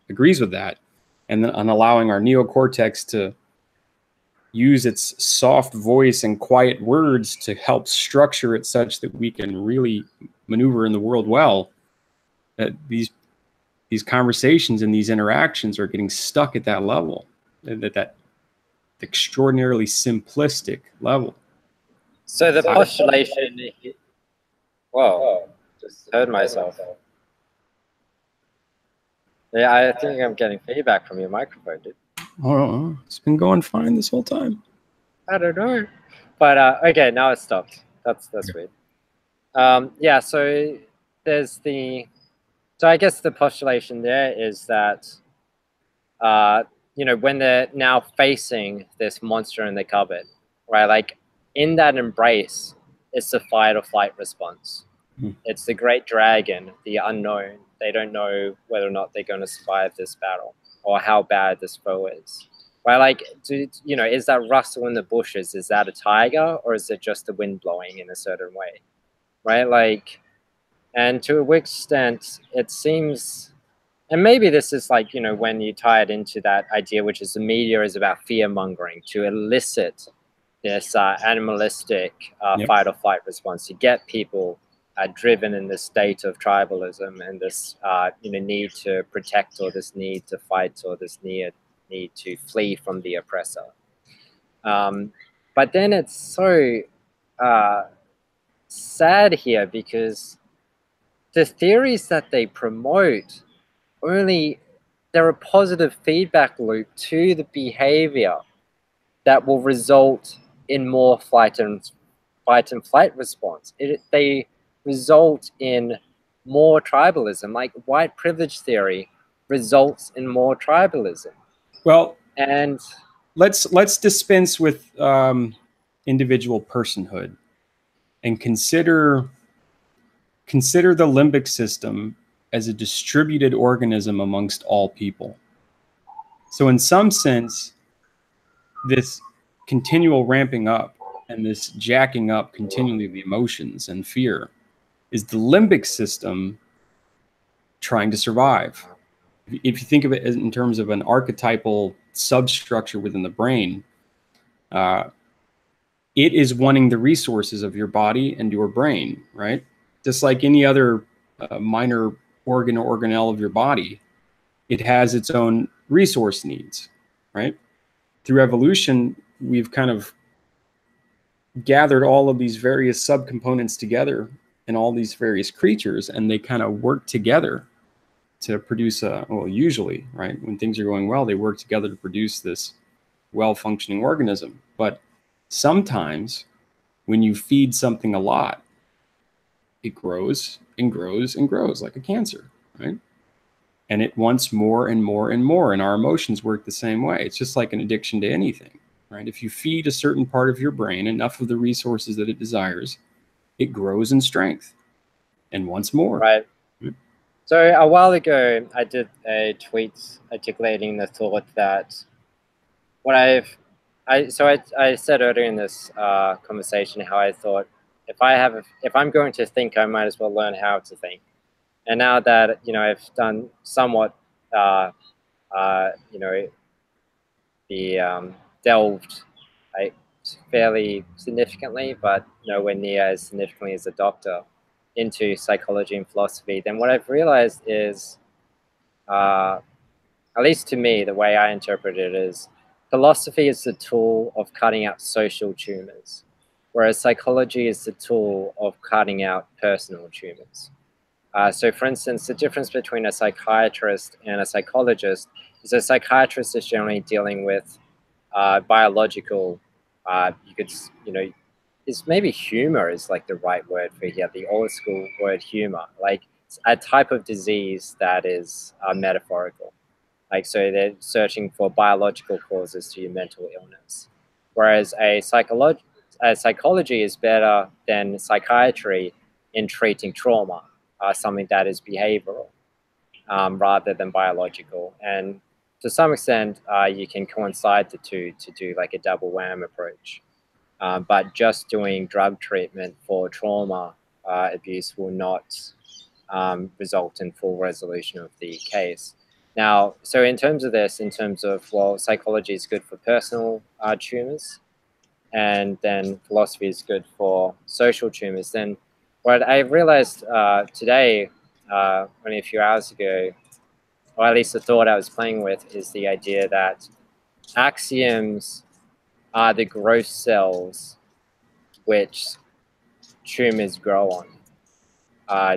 agrees with that, and then on allowing our neocortex to use its soft voice and quiet words to help structure it such that we can really maneuver in the world well, that these conversations and these interactions are getting stuck at that level, that extraordinarily simplistic level. So the postulation, whoa, just heard myself. Yeah, I think I'm getting feedback from your microphone, dude. Oh, it's been going fine this whole time. I don't know. But okay, now it stopped. That's weird. Yeah, so there's so I guess the postulation there is that, you know, when they're now facing this monster in the cupboard, right? Like in that embrace, it's the fight or flight response. It's the great dragon, the unknown. They don't know whether or not they're going to survive this battle or how bad this foe is. Right? Like, you know, is that rustle in the bushes? Is that a tiger, or is it just the wind blowing in a certain way? Right? Like, and to a extent, it seems, and maybe this is like, you know, when you tie it into that idea, which is the media is about fear mongering to elicit this animalistic fight or flight response to get people driven in this state of tribalism and this you know, need to protect, or this need to fight, or this need to flee from the oppressor. But then it's so sad here, because the theories that they promote only, they're a positive feedback loop to the behavior that will result in more fight and flight response. They result in more tribalism. Like white privilege theory results in more tribalism. Well, and let's dispense with individual personhood and consider the limbic system as a distributed organism amongst all people. So in some sense, this continual ramping up and this jacking up continually of the emotions and fear is the limbic system trying to survive. If you think of it in terms of an archetypal substructure within the brain, it is wanting the resources of your body and your brain, right? Just like any other minor organ or organelle of your body, it has its own resource needs, right? Through evolution, we've kind of gathered all of these various subcomponents together in all these various creatures, and they kind of work together to produce well, usually, right, when things are going well, they work together to produce this well-functioning organism. But sometimes when you feed something a lot, it grows and grows and grows like a cancer, right? And it wants more and more and more, and our emotions work the same way. It's just like an addiction to anything, right? If you feed a certain part of your brain enough of the resources that it desires, it grows in strength and wants more. Right. So a while ago, I did a tweet articulating the thought that what I said earlier in this conversation how I thought if I'm going to think, I might as well learn how to think. And now that, you know, I've done somewhat, you know, the delved fairly significantly, but nowhere near as significantly as a doctor, into psychology and philosophy, then what I've realized is, at least to me, the way I interpret it is, philosophy is the tool of cutting out social tumors, whereas psychology is the tool of cutting out personal tumors. So for instance, the difference between a psychiatrist and a psychologist is a psychiatrist is generally dealing with biological, you know, is maybe humor is like the right word for here, the old school word humor, like a type of disease that is metaphorical. Like, so they're searching for biological causes to your mental illness. Whereas psychology is better than psychiatry in treating trauma, something that is behavioral rather than biological. And to some extent, you can coincide the two to do like a double wham approach. But just doing drug treatment for trauma abuse will not result in full resolution of the case. Now, so in terms of this, in terms of, well, psychology is good for personal tumors, and then philosophy is good for social tumors, then what I realized today, only a few hours ago, or at least the thought I was playing with, is the idea that axioms are the growth cells which tumors grow on,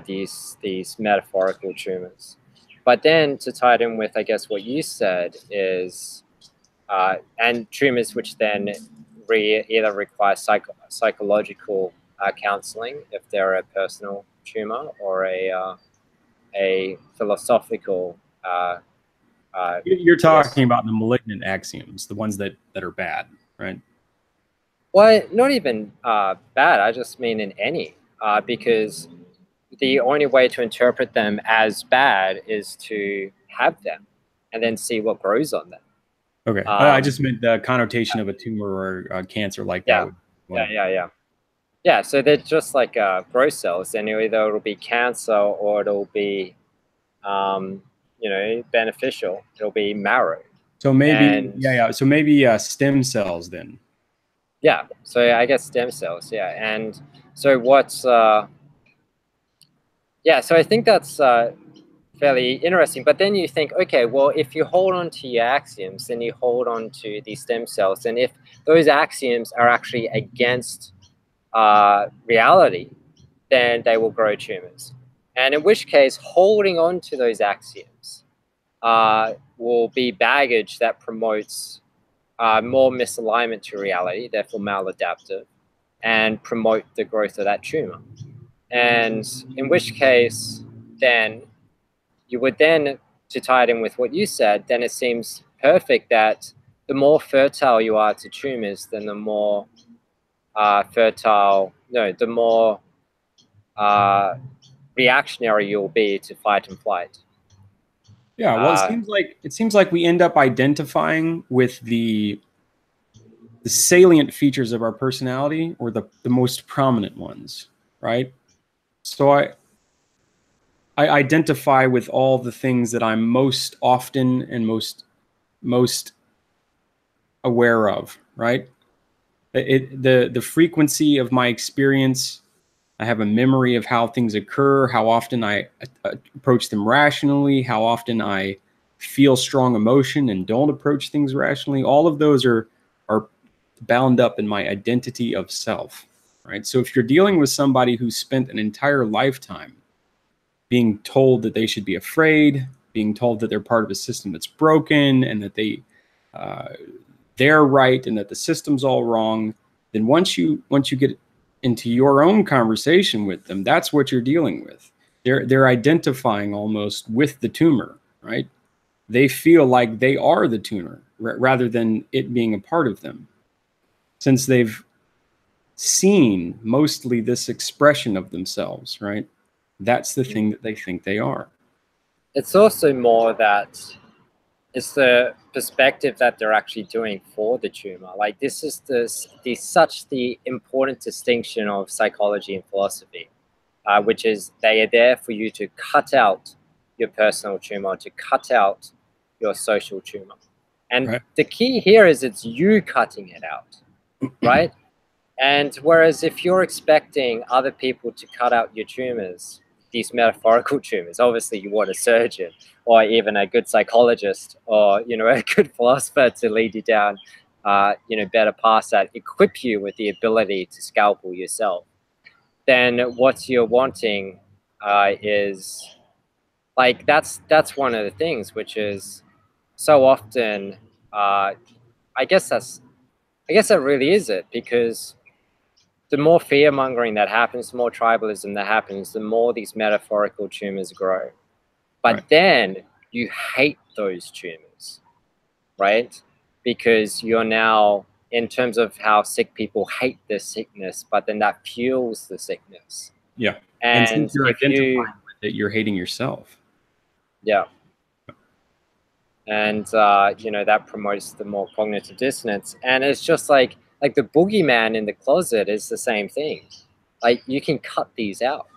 these metaphorical tumors. But then to tie it in with, I guess, what you said is, and tumors which then either require psychological counseling if they're a personal tumor, or a philosophical. You're talking about the malignant axioms, the ones that are bad, right? Well, not even bad. I just mean in any, because the only way to interpret them as bad is to have them and then see what grows on them. Okay. I just meant the connotation of a tumor or cancer like that. Yeah, so they're just like growth cells, and either it'll be cancer or it'll be, beneficial. It'll be marrow. So maybe, so maybe stem cells then. Yeah, so I guess stem cells, yeah. And so what's, so I think that's fairly interesting. But then you think, okay, well, if you hold on to your axioms, then you hold on to these stem cells. And if those axioms are actually against reality, then they will grow tumors. And in which case, holding on to those axioms will be baggage that promotes more misalignment to reality, therefore maladaptive, and promote the growth of that tumor. And in which case, then you would then, to tie it in with what you said, then it seems perfect that the more fertile you are to tumors, then the more the more reactionary you'll be to fight and flight. Yeah, well, it seems like we end up identifying with the salient features of our personality, or the most prominent ones, right? So I identify with all the things that I'm most often and most aware of, right? The frequency of my experience. I have a memory of how things occur, how often I approach them rationally, how often I feel strong emotion and don't approach things rationally. All of those are bound up in my identity of self, right? So if you're dealing with somebody who spent an entire lifetime being told that they should be afraid, being told that they're part of a system that's broken, and that they're right and that the system's all wrong, then once you get into your own conversation with them, that's what you're dealing with. They're identifying almost with the tumor, right? They feel like they are the tumor rather than it being a part of them, since they've seen mostly this expression of themselves, right? That's the thing that they think they are. It's also more that it's the perspective that they're actually doing for the tumor. Like, this is such the important distinction of psychology and philosophy, which is they are there for you to cut out your personal tumor, to cut out your social tumor. And the key here is it's you cutting it out, right? And whereas if you're expecting other people to cut out your tumors, these metaphorical tumors, obviously you want a surgeon or even a good psychologist or, a good philosopher to lead you down, better paths that equip you with the ability to scalpel yourself. Then what you're wanting is, like, that's one of the things, which is so often, I guess that really is it, because the more fear-mongering that happens, the more tribalism that happens, the more these metaphorical tumors grow. But then you hate those tumors, right? Because you're now, in terms of how sick people hate their sickness, but then that fuels the sickness. Yeah. And since you're if identifying with it, you're hating yourself. Yeah. And, you know, that promotes the more cognitive dissonance. And it's just like the boogeyman in the closet is the same thing. Like, you can cut these out.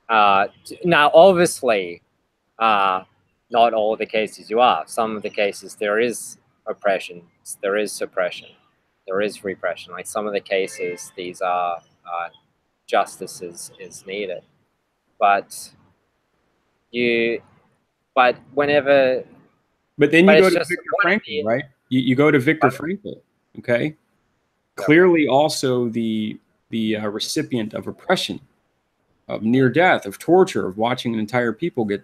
Now, obviously, not all the cases you are. Some of the cases there is oppression, there is suppression, there is repression. Like some of the cases, these are justice is needed. But whenever. But then you go to Viktor Frankl, right? You go to Viktor Frankl, okay? Yep. Clearly also the recipient of oppression, of near death, of torture, of watching an entire people get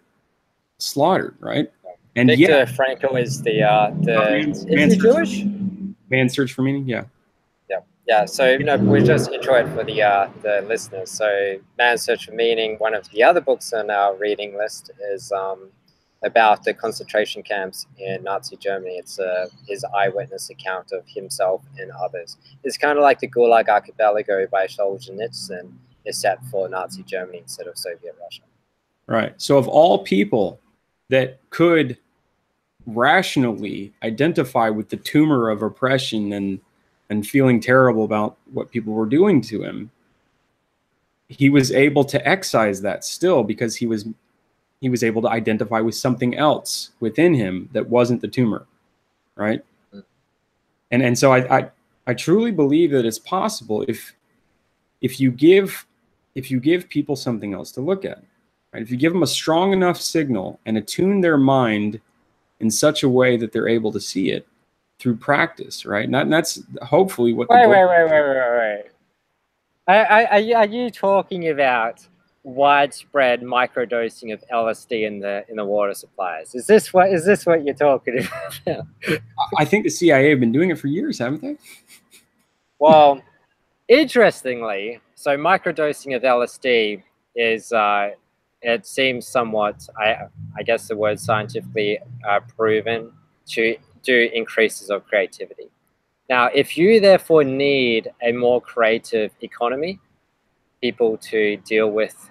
slaughtered, right? And Viktor Frankl is is he Jewish? Man's Search for Meaning, yeah. Yeah, so you know, we just intro it for the listeners. So Man's Search for Meaning, one of the other books on our reading list, is about the concentration camps in Nazi Germany. It's his eyewitness account of himself and others. It's kind of like the Gulag Archipelago by Solzhenitsyn is set for Nazi Germany instead of Soviet Russia. Right. So of all people that could rationally identify with the tumor of oppression and feeling terrible about what people were doing to him, he was able to excise that still because he was able to identify with something else within him that wasn't the tumor, right? And so I truly believe that it's possible if you give people something else to look at, right? If you give them a strong enough signal and attune their mind in such a way that they're able to see it through practice, right? And that's hopefully what. Wait. Are you talking about widespread microdosing of LSD in the water supplies? Is this what you're talking about? I think the CIA have been doing it for years, haven't they? Well, interestingly, so microdosing of LSD is it seems somewhat, I guess the word scientifically proven to do increases of creativity. Now, if you therefore need a more creative economy, people to deal with,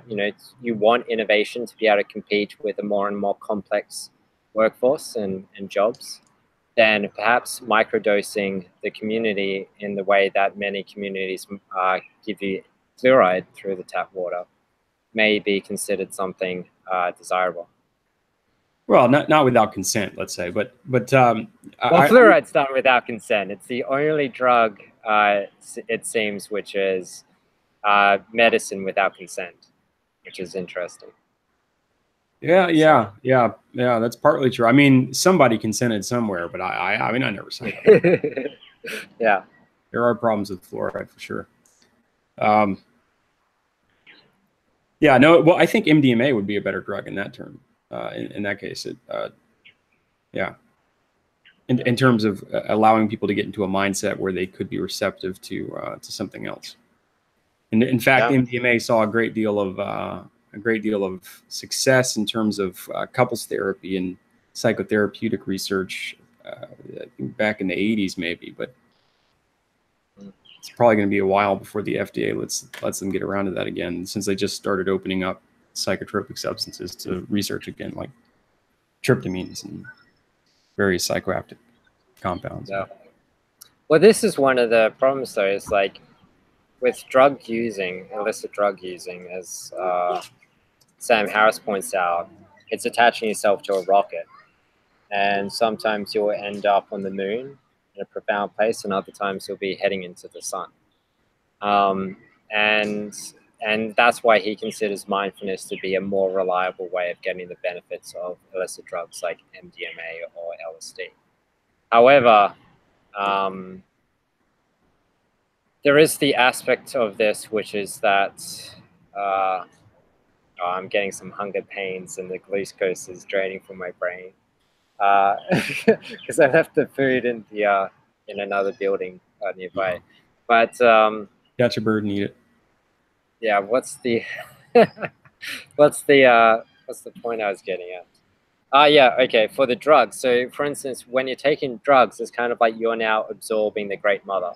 you know, you want innovation to be able to compete with a more and more complex workforce and jobs, then perhaps microdosing the community in the way that many communities give you fluoride through the tap water may be considered something desirable. Well, not without consent, let's say, but fluoride's done without consent. It's the only drug, it seems, which is medicine without consent, which is interesting. Yeah. That's partly true. I mean, somebody consented somewhere, but I mean, I never signed up. Yeah, there are problems with fluoride for sure. Yeah, no. Well, I think MDMA would be a better drug in that term. In that case, yeah. In terms of allowing people to get into a mindset where they could be receptive to something else. And in fact, yeah. MDMA saw a great deal of success in terms of couples therapy and psychotherapeutic research back in the 80s, maybe. But it's probably going to be a while before the FDA lets them get around to that again, since they just started opening up psychotropic substances to research again, like tryptamines and various psychoactive compounds. Yeah. Well, this is one of the problems, though, is like with drug using, illicit drug using, as Sam Harris points out, it's attaching yourself to a rocket. And sometimes you'll end up on the moon in a profound place, and other times you'll be heading into the sun. And that's why he considers mindfulness to be a more reliable way of getting the benefits of illicit drugs like MDMA or LSD. However, there is the aspect of this, which is that I'm getting some hunger pains and the glucose is draining from my brain because I left the food in the in another building nearby. But catch a bird and eat it. Yeah, what's the What's the point I was getting at? Yeah, okay, for the drugs. So for instance, when you're taking drugs, it's kind of like you're now absorbing the Great Mother.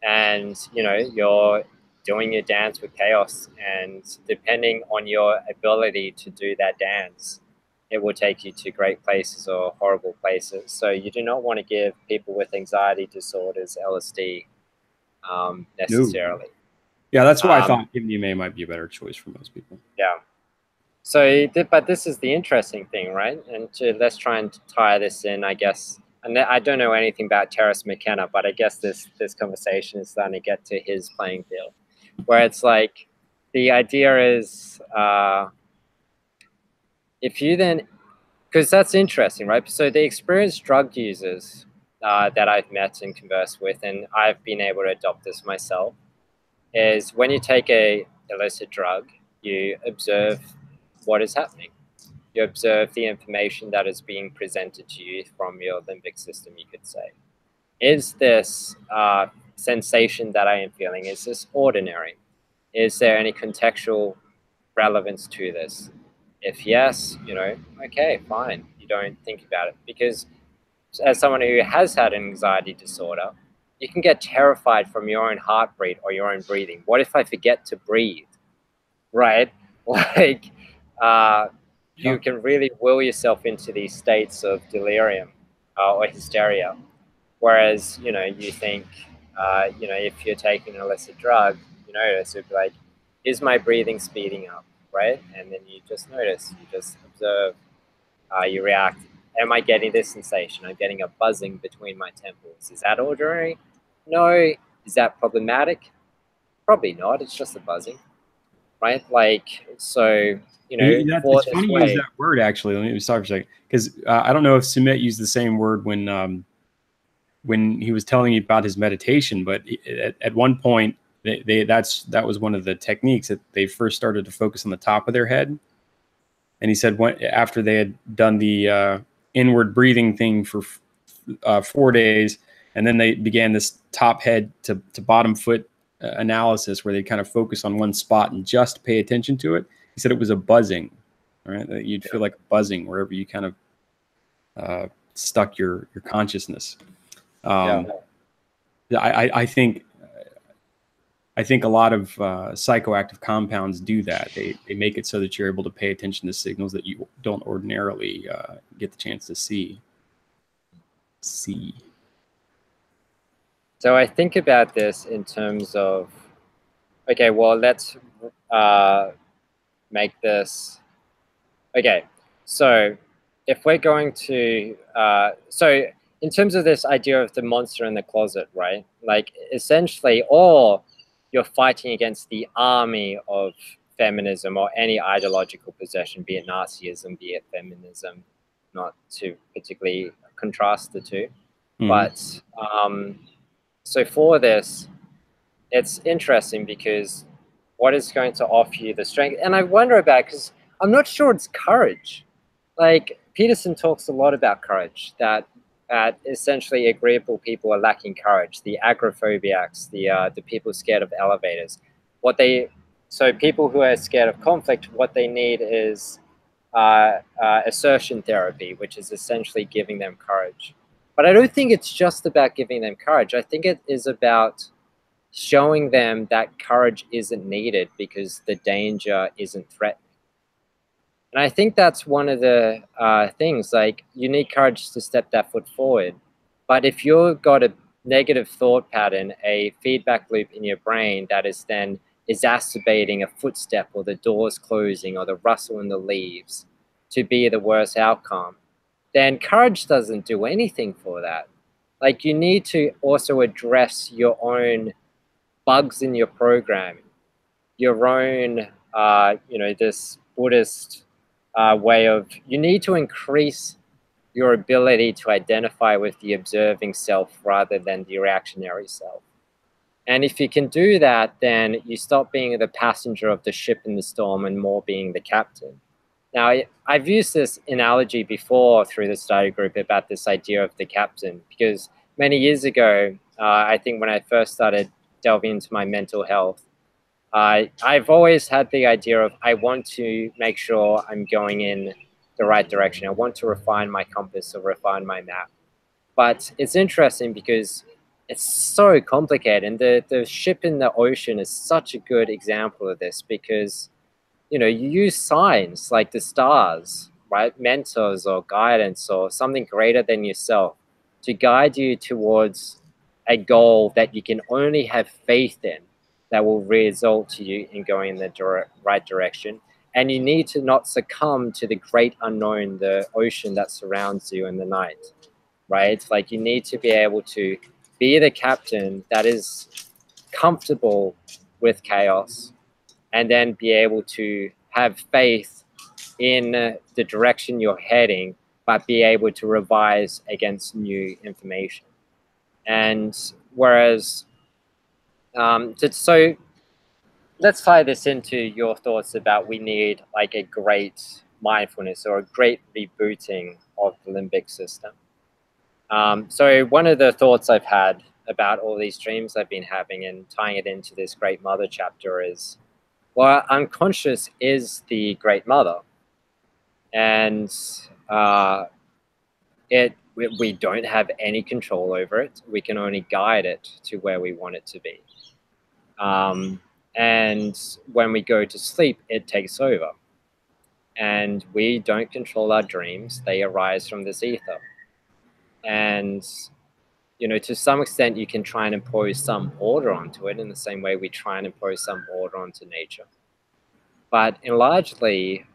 And, you know, you're doing your dance with chaos. And depending on your ability to do that dance, it will take you to great places or horrible places. So you do not want to give people with anxiety disorders LSD necessarily. No. Yeah, that's why I thought MDMA might be a better choice for most people. Yeah. So, but this is the interesting thing, right? And let's try and tie this in, I guess. And I don't know anything about Terence McKenna, but I guess this conversation is starting to get to his playing field, where it's like the idea is if you then, because that's interesting, right? So the experienced drug users that I've met and conversed with, and I've been able to adopt this myself, is when you take a illicit drug, you observe what is happening. You observe the information that is being presented to you from your limbic system, you could say. Is this sensation that I am feeling, is this ordinary? Is there any contextual relevance to this? If yes, you know, okay, fine. You don't think about it. Because as someone who has had an anxiety disorder, you can get terrified from your own heartbeat or your own breathing. What if I forget to breathe, right? Like, you can really will yourself into these states of delirium or hysteria. Whereas, you know, you think, you know, if you're taking an illicit drug, you notice it'd be like, is my breathing speeding up, right? And then you just notice, you just observe, you react. Am I getting this sensation? I'm getting a buzzing between my temples. Is that ordinary? No. Is that problematic? Probably not. It's just a buzzing, right? Like, so, you know, it's funny you use that word, actually. Let me stop for a second, because I don't know if Sumit used the same word when he was telling you about his meditation, but at one point, that was one of the techniques that they first started to focus on the top of their head. And he said after they had done the inward breathing thing for 4 days, and then they began this top head to bottom foot analysis where they kind of focus on one spot and just pay attention to it. He said it was a buzzing, right? That you'd feel like a buzzing wherever you kind of stuck your consciousness. I think a lot of psychoactive compounds do that. They make it so that you're able to pay attention to signals that you don't ordinarily get the chance to see. So I think about this in terms of, okay, well, let's make this, okay, so if we're going to, so in terms of this idea of the monster in the closet, right? Like, essentially, or you're fighting against the army of feminism or any ideological possession, be it Nazism, be it feminism, not to particularly contrast the two. But so for this, it's interesting because what is going to offer you the strength? And I wonder about, because I'm not sure it's courage. Like, Peterson talks a lot about courage, that essentially agreeable people are lacking courage, the agoraphobiacs, the people scared of elevators. So people who are scared of conflict, what they need is assertion therapy, which is essentially giving them courage. But I don't think it's just about giving them courage. I think it is about showing them that courage isn't needed because the danger isn't threatening. And I think that's one of the things, like, you need courage to step that foot forward. But if you've got a negative thought pattern, a feedback loop in your brain that is then exacerbating a footstep or the doors closing or the rustle in the leaves to be the worst outcome, then courage doesn't do anything for that. Like, you need to also address your own bugs in your programming, your own, you know, this Buddhist way of, you need to increase your ability to identify with the observing self rather than the reactionary self. And if you can do that, then you stop being the passenger of the ship in the storm and more being the captain. Now, I've used this analogy before through the study group about this idea of the captain, because many years ago, I think when I first started delving into my mental health, I've always had the idea of I want to make sure I'm going in the right direction. I want to refine my compass or refine my map. But it's interesting because it's so complicated. And the ship in the ocean is such a good example of this because, you know, you use signs like the stars, right? Mentors or guidance or something greater than yourself to guide you towards a goal that you can only have faith in, that will result to you in going in the right direction. And you need to not succumb to the great unknown, the ocean that surrounds you in the night, right? Like you need to be able to be the captain that is comfortable with chaos and then be able to have faith in the direction you're heading, but be able to revise against new information. And whereas, so let's tie this into your thoughts about we need like a great mindfulness or a great rebooting of the limbic system. So one of the thoughts I've had about all these dreams I've been having and tying it into this Great Mother chapter is, well, unconscious is the Great Mother. And we don't have any control over it. We can only guide it to where we want it to be. And when we go to sleep, it takes over. And we don't control our dreams. They arise from this ether. And, you know, to some extent, you can try and impose some order onto it in the same way we try and impose some order onto nature. But largely,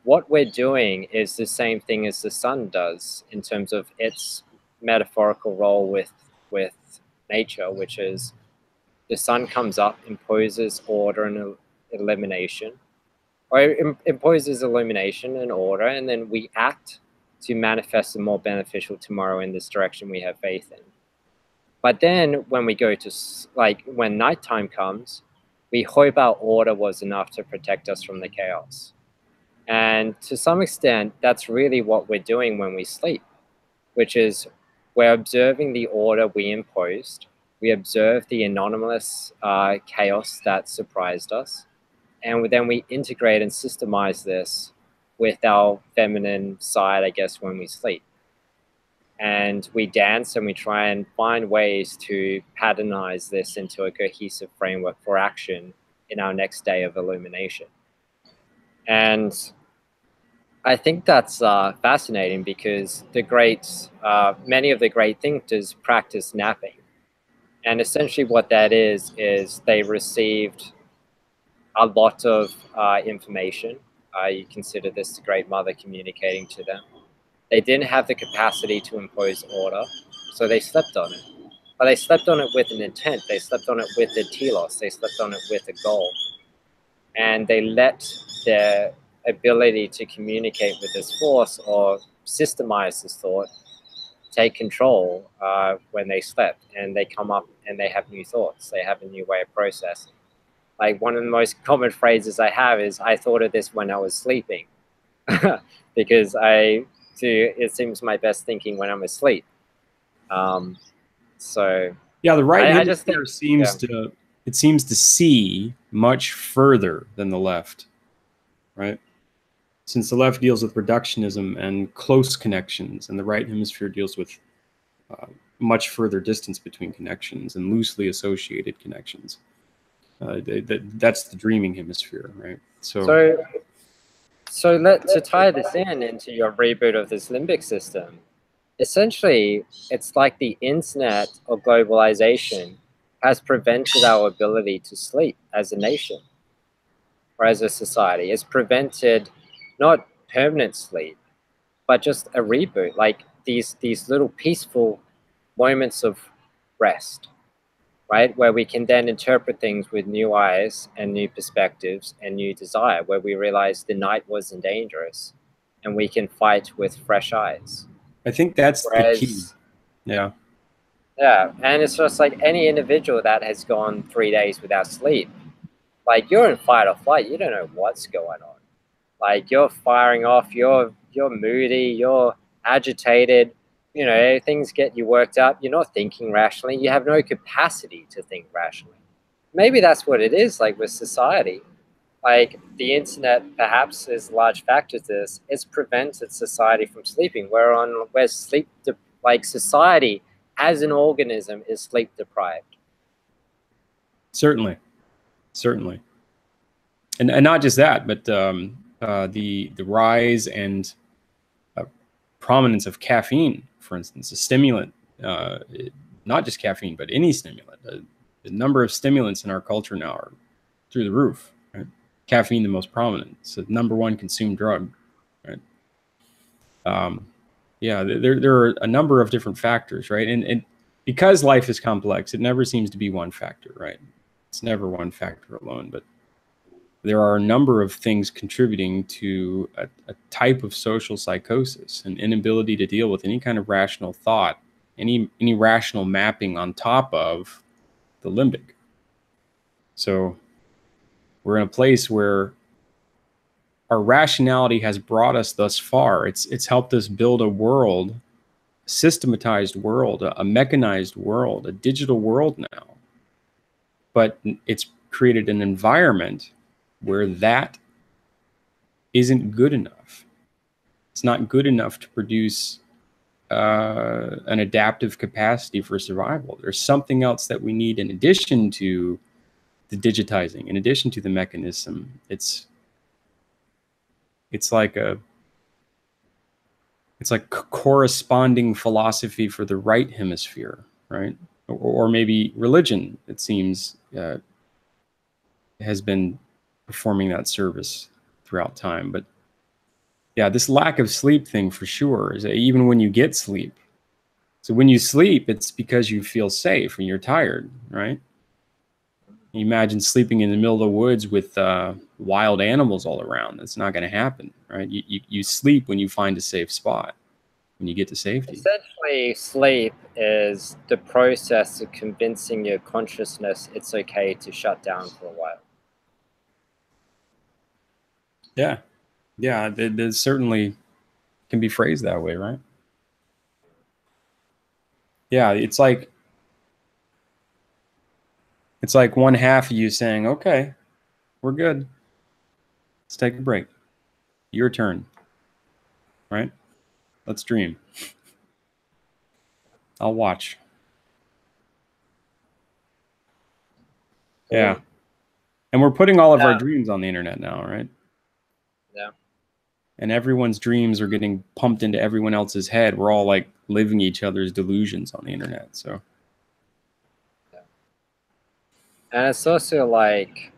what we're doing is the same thing as the sun does in terms of its metaphorical role with nature, which is the sun comes up, imposes order and elimination, or imposes illumination and order, and then we act to manifest a more beneficial tomorrow in this direction we have faith in. But then when we go to, like, when nighttime comes, we hope our order was enough to protect us from the chaos. And to some extent, that's really what we're doing when we sleep, which is we're observing the order we imposed. We observe the anonymous chaos that surprised us. And then we integrate and systemize this with our feminine side, I guess, when we sleep. And we dance and we try and find ways to patternize this into a cohesive framework for action in our next day of illumination. And I think that's fascinating because many of the great thinkers practice napping. And essentially what that is they received a lot of information. You consider this the Great Mother communicating to them. They didn't have the capacity to impose order, so they slept on it. But they slept on it with an intent. They slept on it with a telos. They slept on it with a goal. And they let their ability to communicate with this force or systemize this thought take control when they slept. And they come up and they have new thoughts. They have a new way of processing. Like one of the most common phrases I have is, I thought of this when I was sleeping. Because it seems my best thinking when I'm asleep. So yeah, the right hemisphere seems to see much further than the left, right? Since the left deals with reductionism and close connections, and the right hemisphere deals with much further distance between connections and loosely associated connections. That's the dreaming hemisphere, right? So to tie this into your reboot of this limbic system, essentially, it's like the internet or globalization has prevented our ability to sleep as a nation or as a society. It's prevented not permanent sleep, but just a reboot, like these little peaceful moments of rest, right? Where we can then interpret things with new eyes and new perspectives and new desire, where we realize the night wasn't dangerous and we can fight with fresh eyes. I think that's the key. Yeah. Yeah, and it's just like any individual that has gone 3 days without sleep, like you're in fight or flight, you don't know what's going on. Like you're firing off, you're moody, you're agitated, you know, things get you worked up, you're not thinking rationally, you have no capacity to think rationally. maybe that's what it is, like with society. Like the internet perhaps is a large factor to this. It's prevented society from sleeping. Where like society as an organism is sleep deprived. Certainly, certainly, and not just that, but the rise and prominence of caffeine, for instance, a stimulant, not just caffeine, but any stimulant. The number of stimulants in our culture now are through the roof. Right? Caffeine, the most prominent. It's the #1 consumed drug. Right? Yeah, there are a number of different factors, right? And because life is complex, it never seems to be one factor, right? It's never one factor alone, but there are a number of things contributing to a type of social psychosis, an inability to deal with any kind of rational thought, any rational mapping on top of the limbic. So we're in a place where our rationality has brought us thus far. It's helped us build a world, a systematized world, a mechanized world, a digital world now. But it's created an environment where that isn't good enough. It's not good enough to produce an adaptive capacity for survival. There's something else that we need in addition to the digitizing, in addition to the mechanism. It's like corresponding philosophy for the right hemisphere, right? Or maybe religion, it seems, has been performing that service throughout time. But yeah, this lack of sleep thing for sure is even when you get sleep. So when you sleep, it's because you feel safe and you're tired, right? You imagine sleeping in the middle of the woods with wild animals all around. That's not going to happen, right? You sleep when you find a safe spot, when you get to safety. Essentially, sleep is the process of convincing your consciousness it's okay to shut down for a while. Yeah. Yeah, it certainly can be phrased that way, right? Yeah, it's like one half of you saying, okay, we're good. Let's take a break. Your turn, right? Let's dream. I'll watch. Yeah. And we're putting all of our dreams on the internet now, right? Yeah. And everyone's dreams are getting pumped into everyone else's head. We're all like living each other's delusions on the internet. So. Yeah. And it's also like,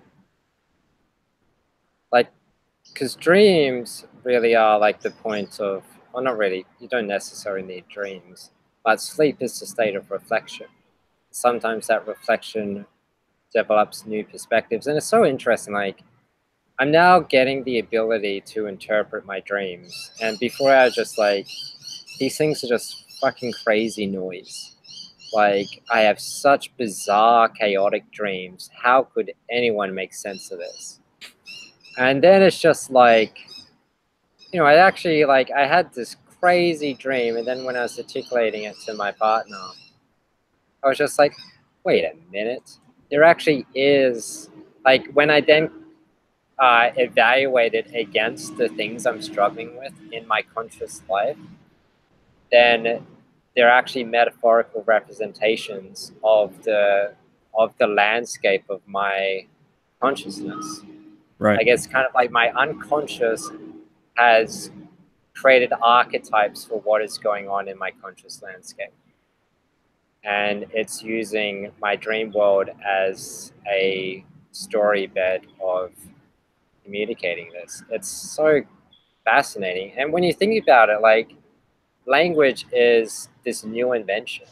because dreams really are like the point of, well, not really, you don't necessarily need dreams, but sleep is a state of reflection. Sometimes that reflection develops new perspectives. And it's so interesting, like, I'm now getting the ability to interpret my dreams. And before I was just like, these things are just fucking crazy noise. Like, I have such bizarre, chaotic dreams. How could anyone make sense of this? And then it's just like, you know, I actually, like, I had this crazy dream. And then when I was articulating it to my partner, I was just like, wait a minute. There actually is, like, when I then evaluated against the things I'm struggling with in my conscious life, then they're actually metaphorical representations of the landscape of my consciousness. Right. I guess kind of like my unconscious has created archetypes for what is going on in my conscious landscape. And it's using my dream world as a story bed of communicating this. It's so fascinating. And when you think about it, like, language is this new invention.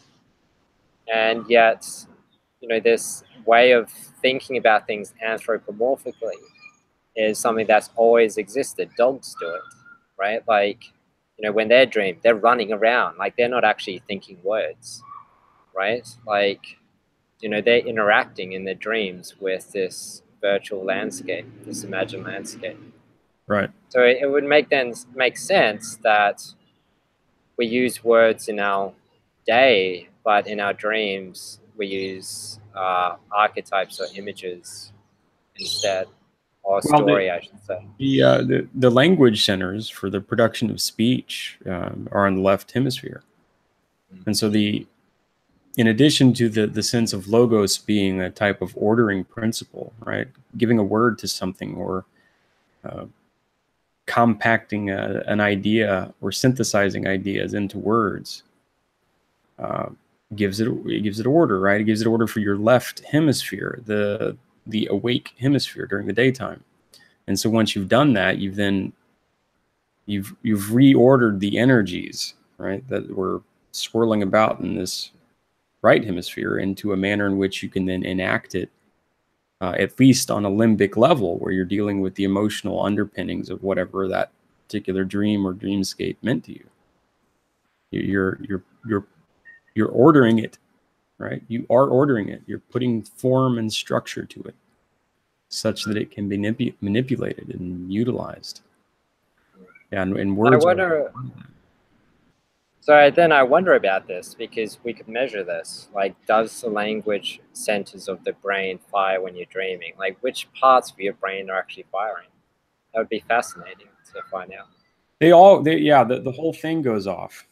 And yet, you know, this way of thinking about things anthropomorphically is something that's always existed. Dogs do it, right? Like, you know, when they're dreaming, they're running around. Like, they're not actually thinking words, right? Like, you know, they're interacting in their dreams with this virtual landscape, this imagined landscape. Right. So it would make sense that we use words in our day, but in our dreams we use archetypes or images instead, or Well, story, I should say. the language centers for the production of speech are on the left hemisphere, and so in addition to the sense of logos being a type of ordering principle, right, giving a word to something or compacting an idea or synthesizing ideas into words, gives it order, right? It gives it order for your left hemisphere, the awake hemisphere during the daytime. And so once you've done that, you've reordered the energies, right, that were swirling about in this right hemisphere into a manner in which you can then enact it, at least on a limbic level, where you're dealing with the emotional underpinnings of whatever that particular dream or dreamscape meant to you. You're ordering it, right? You are ordering it. You're putting form and structure to it, such that it can be manipulated and utilized. Yeah, and words. Then I wonder about this, because we could measure this. Like, does the language centers of the brain fire when you're dreaming? Like, which parts of your brain are actually firing? That would be fascinating to find out. The whole thing goes off.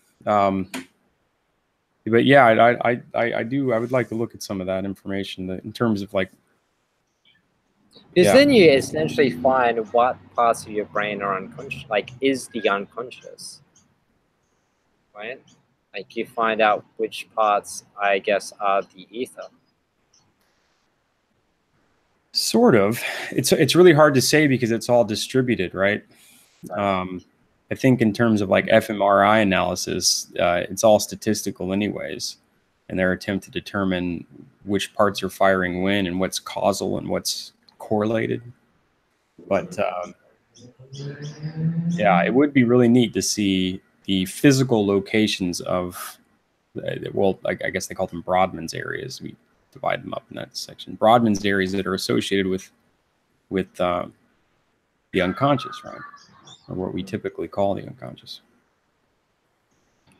But yeah, I would like to look at some of that information in terms of like. Because then you essentially find what parts of your brain are unconscious, like is the unconscious, right? Like you find out which parts, I guess, are the ether. Sort of. It's really hard to say because it's all distributed, right? I think in terms of like fMRI analysis, it's all statistical anyways, and their attempt to determine which parts are firing when and what's causal and what's correlated. But yeah, it would be really neat to see the physical locations of, well, I guess they call them Brodmann's areas. We divide them up in that section. Brodmann's areas that are associated with the unconscious, right? Or what we typically call the unconscious.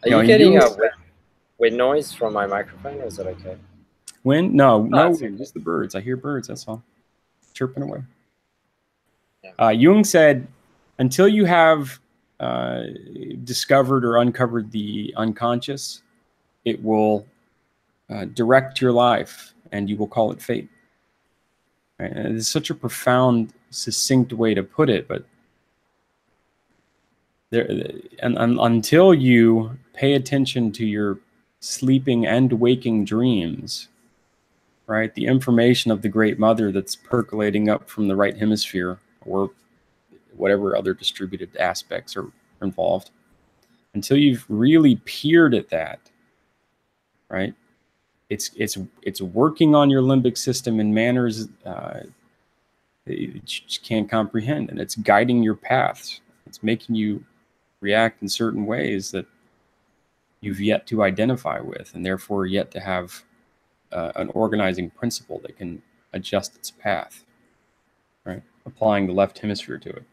Are you getting a wind noise from my microphone, or is that okay? Wind? No, wind, just the birds. I hear birds, that's all. Chirping away. Yeah. Jung said, until you have discovered or uncovered the unconscious, it will direct your life, and you will call it fate. Right? And it's such a profound, succinct way to put it, but until you pay attention to your sleeping and waking dreams, right, the information of the Great Mother that's percolating up from the right hemisphere or whatever other distributed aspects are involved, until you've really peered at that, right, it's working on your limbic system in manners you just can't comprehend, and it's guiding your paths. It's making you react in certain ways that you've yet to identify with, and therefore yet to have an organizing principle that can adjust its path, right? Applying the left hemisphere to it.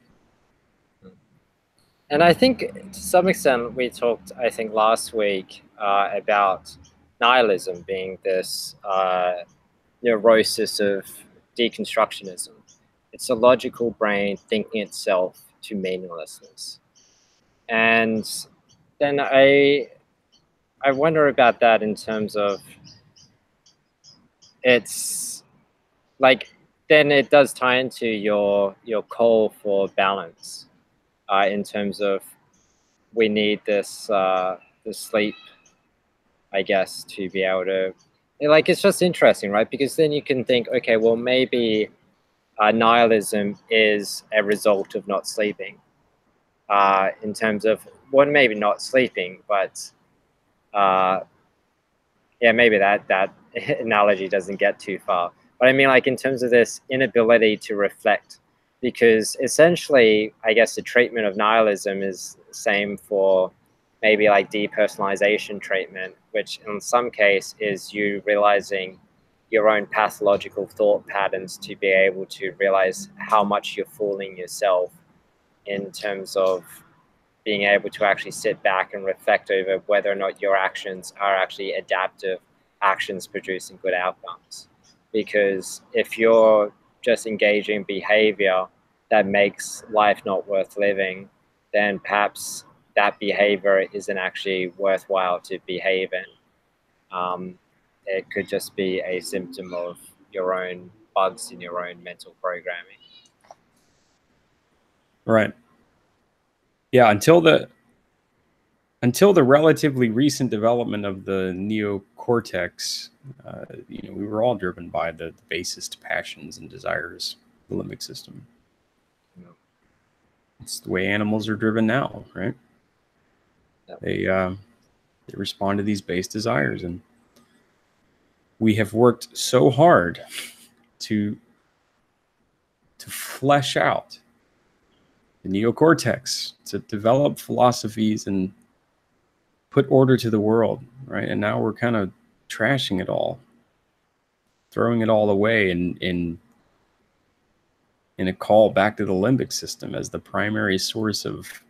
And I think to some extent we talked, I think last week, about nihilism being this neurosis of deconstructionism. It's a logical brain thinking itself to meaninglessness. And then I wonder about that in terms of, it's like, then it does tie into your call for balance, in terms of we need this this sleep, I guess, to be able to, like, it's just interesting, right? Because then you can think, okay, well, maybe nihilism is a result of not sleeping, in terms of, well, maybe not sleeping, but yeah, maybe that analogy doesn't get too far. But I mean, like, in terms of this inability to reflect, because essentially, I guess the treatment of nihilism is the same for maybe like depersonalization treatment, which in some case is you realizing your own pathological thought patterns to be able to realize how much you're fooling yourself, in terms of being able to actually sit back and reflect over whether or not your actions are actually adaptive actions producing good outcomes. because if you're just engaging behavior that makes life not worth living, then perhaps that behavior isn't actually worthwhile to behave in. It could just be a symptom of your own bugs in your own mental programming. Right. Yeah, until the relatively recent development of the neocortex, we were all driven by the basest passions and desires, the limbic system. Yeah. It's the way animals are driven now, right? Yeah. They respond to these base desires, and we have worked so hard to flesh out the neocortex, to develop philosophies and put order to the world, right? And now we're kind of trashing it all, throwing it all away in a call back to the limbic system as the primary source of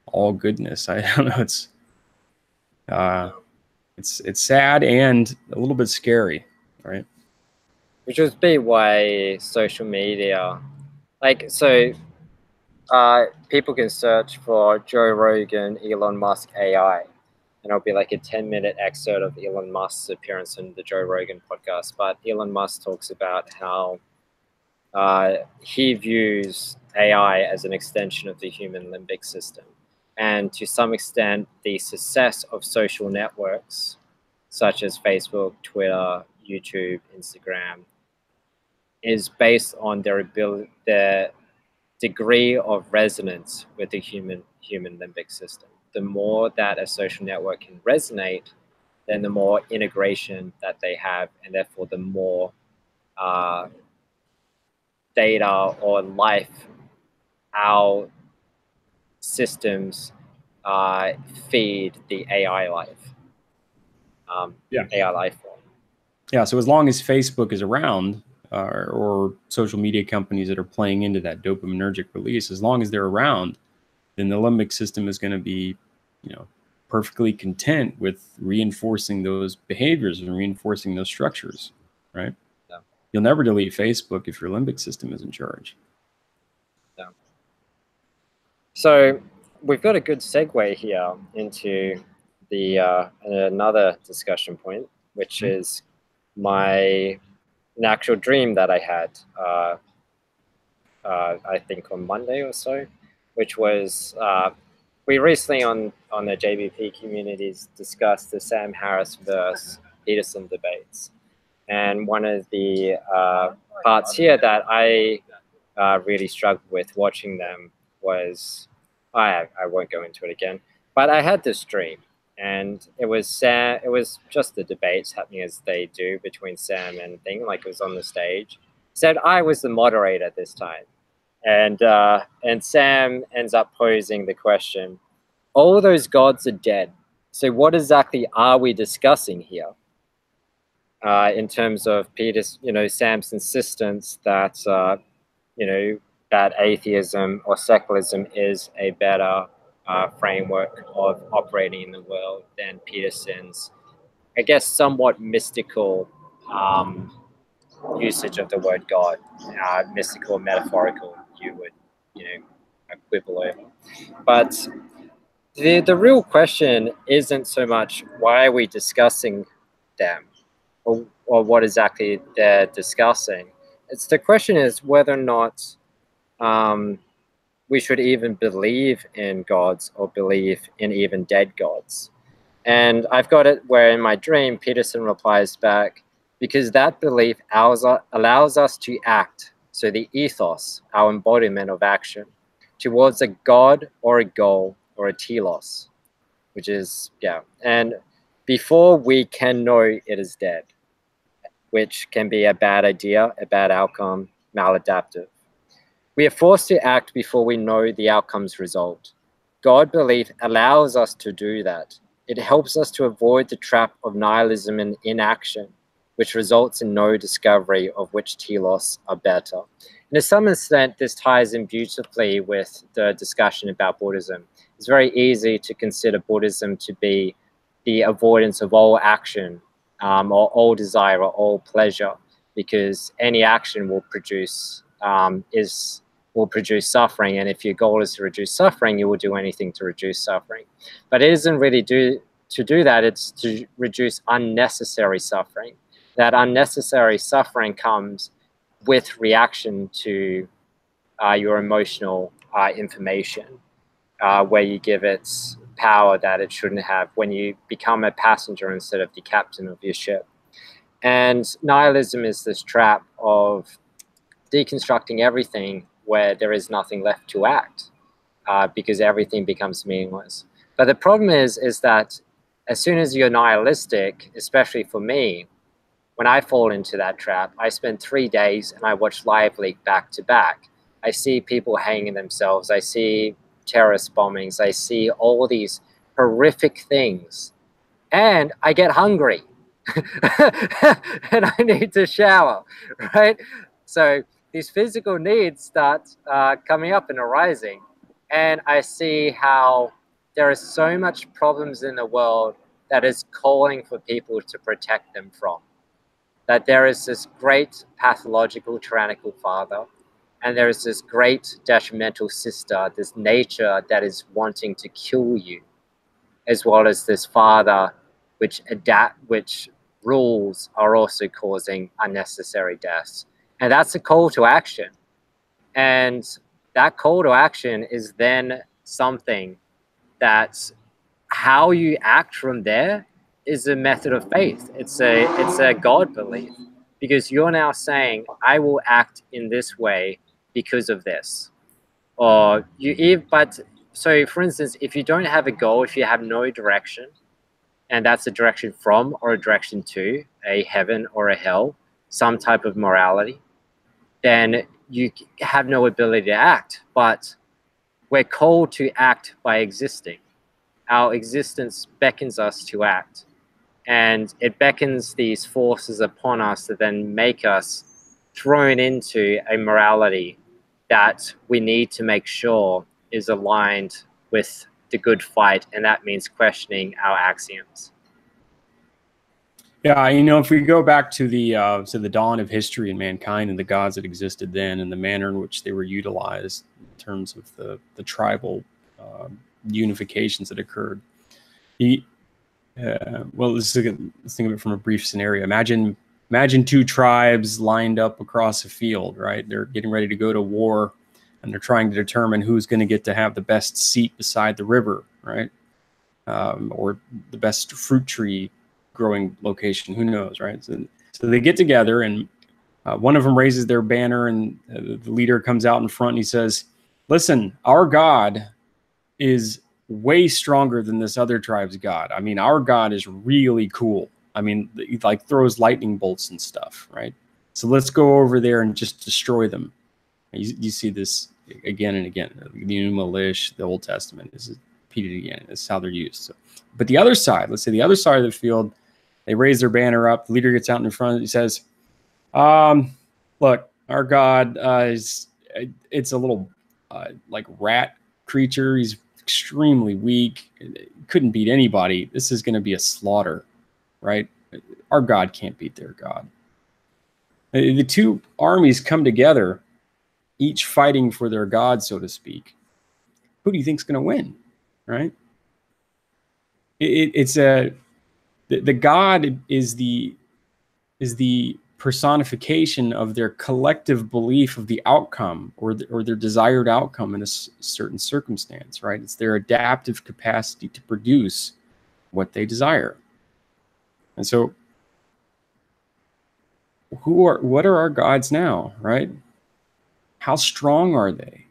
all goodness. I don't know. It's sad and a little bit scary, right? Which would be why social media, people can search for Joe Rogan, Elon Musk AI, and it'll be like a 10-minute excerpt of Elon Musk's appearance in the Joe Rogan podcast. But Elon Musk talks about how he views AI as an extension of the human limbic system. And to some extent, the success of social networks, such as Facebook, Twitter, YouTube, Instagram, is based on their degree of resonance with the human limbic system. The more that a social network can resonate, then the more integration that they have, and therefore the more data or life our systems feed the AI life. AI life form. Yeah, so as long as Facebook is around, or social media companies that are playing into that dopaminergic release, as long as they're around, then the limbic system is going to be, perfectly content with reinforcing those behaviors and reinforcing those structures, right? Yeah. You'll never delete Facebook if your limbic system is in charge. Yeah. So we've got a good segue here into the another discussion point, which is an actual dream that I had, I think on Monday or so, which was we recently on the JBP communities discussed the Sam Harris versus Peterson debates, and one of the parts here that I really struggled with watching them was I won't go into it again, but I had this dream. And it was just the debates happening as they do between Sam and Thing, like it was on the stage. Said I was the moderator this time, and Sam ends up posing the question: all those gods are dead. So what exactly are we discussing here? In terms of Sam's insistence that that atheism or secularism is a better framework of operating in the world than Peterson's, I guess, somewhat mystical usage of the word God, mystical, metaphorical, you would, quibble over. But the real question isn't so much why are we discussing them or what exactly they're discussing. The question is whether or not we should even believe in gods or believe in even dead gods. And I've got it where in my dream, Peterson replies back, because that belief allows us to act. So the ethos, our embodiment of action, towards a god or a goal or a telos, which is, and before we can know it is dead, which can be a bad idea, a bad outcome, maladaptive. We are forced to act before we know the outcome's result. God belief allows us to do that. It helps us to avoid the trap of nihilism and inaction, which results in no discovery of which telos are better. And to some extent, this ties in beautifully with the discussion about Buddhism. It's very easy to consider Buddhism to be the avoidance of all action or all desire or all pleasure, because any action will produce suffering, and if your goal is to reduce suffering, you will do anything to reduce suffering. But it isn't really to do that, it's to reduce unnecessary suffering. That unnecessary suffering comes with reaction to your emotional information, where you give it power that it shouldn't have, when you become a passenger instead of the captain of your ship. And nihilism is this trap of deconstructing everything where there is nothing left to act, because everything becomes meaningless. But the problem is that as soon as you're nihilistic, especially for me, when I fall into that trap, I spend 3 days and I watch Live Leak back to back. I see people hanging themselves. I see terrorist bombings. I see all these horrific things. And I get hungry. And I need to shower, right? So these physical needs start coming up and arising. And I see how there is so much problems in the world that is calling for people to protect them from. That there is this great pathological tyrannical father, and there is this great detrimental sister, this nature that is wanting to kill you, as well as this father which rules are also causing unnecessary deaths. And that's a call to action. And that call to action is then something that how you act from there is a method of faith. It's a God belief, because you're now saying, I will act in this way because of this. Or so for instance, if you don't have a goal, if you have no direction, and that's a direction from or a direction to a heaven or a hell, some type of morality, then you have no ability to act. But we're called to act by existing. Our existence beckons us to act, and it beckons these forces upon us that then make us thrown into a morality that we need to make sure is aligned with the good fight, and that means questioning our axioms. Yeah, you know, if we go back to the dawn of history and mankind and the gods that existed then and the manner in which they were utilized in terms of the tribal unifications that occurred. Well, let's think of it from a brief scenario. Imagine 2 tribes lined up across a field, right? They're getting ready to go to war, and they're trying to determine who's going to get to have the best seat beside the river, right? Or the best fruit tree growing location, who knows, right? So they get together, and one of them raises their banner, and the leader comes out in front and he says, listen, our God is way stronger than this other tribe's God. I mean, our God is really cool. I mean, he like throws lightning bolts and stuff, right? So let's go over there and just destroy them. You see this again and again. The Enuma Elish, the Old Testament, this is repeated again. This is how they're used. So, but the other side, let's say the other side of the field, they raise their banner up. The leader gets out in front. He says, look, our God it's a little like rat creature. He's extremely weak. Couldn't beat anybody. This is going to be a slaughter, right? Our God can't beat their God. The 2 armies come together, each fighting for their God, so to speak. Who do you think is going to win, right? The God is the personification of their collective belief of the outcome or their desired outcome in a certain circumstance, right? It's their adaptive capacity to produce what they desire. And so what are our gods now, right? How strong are they?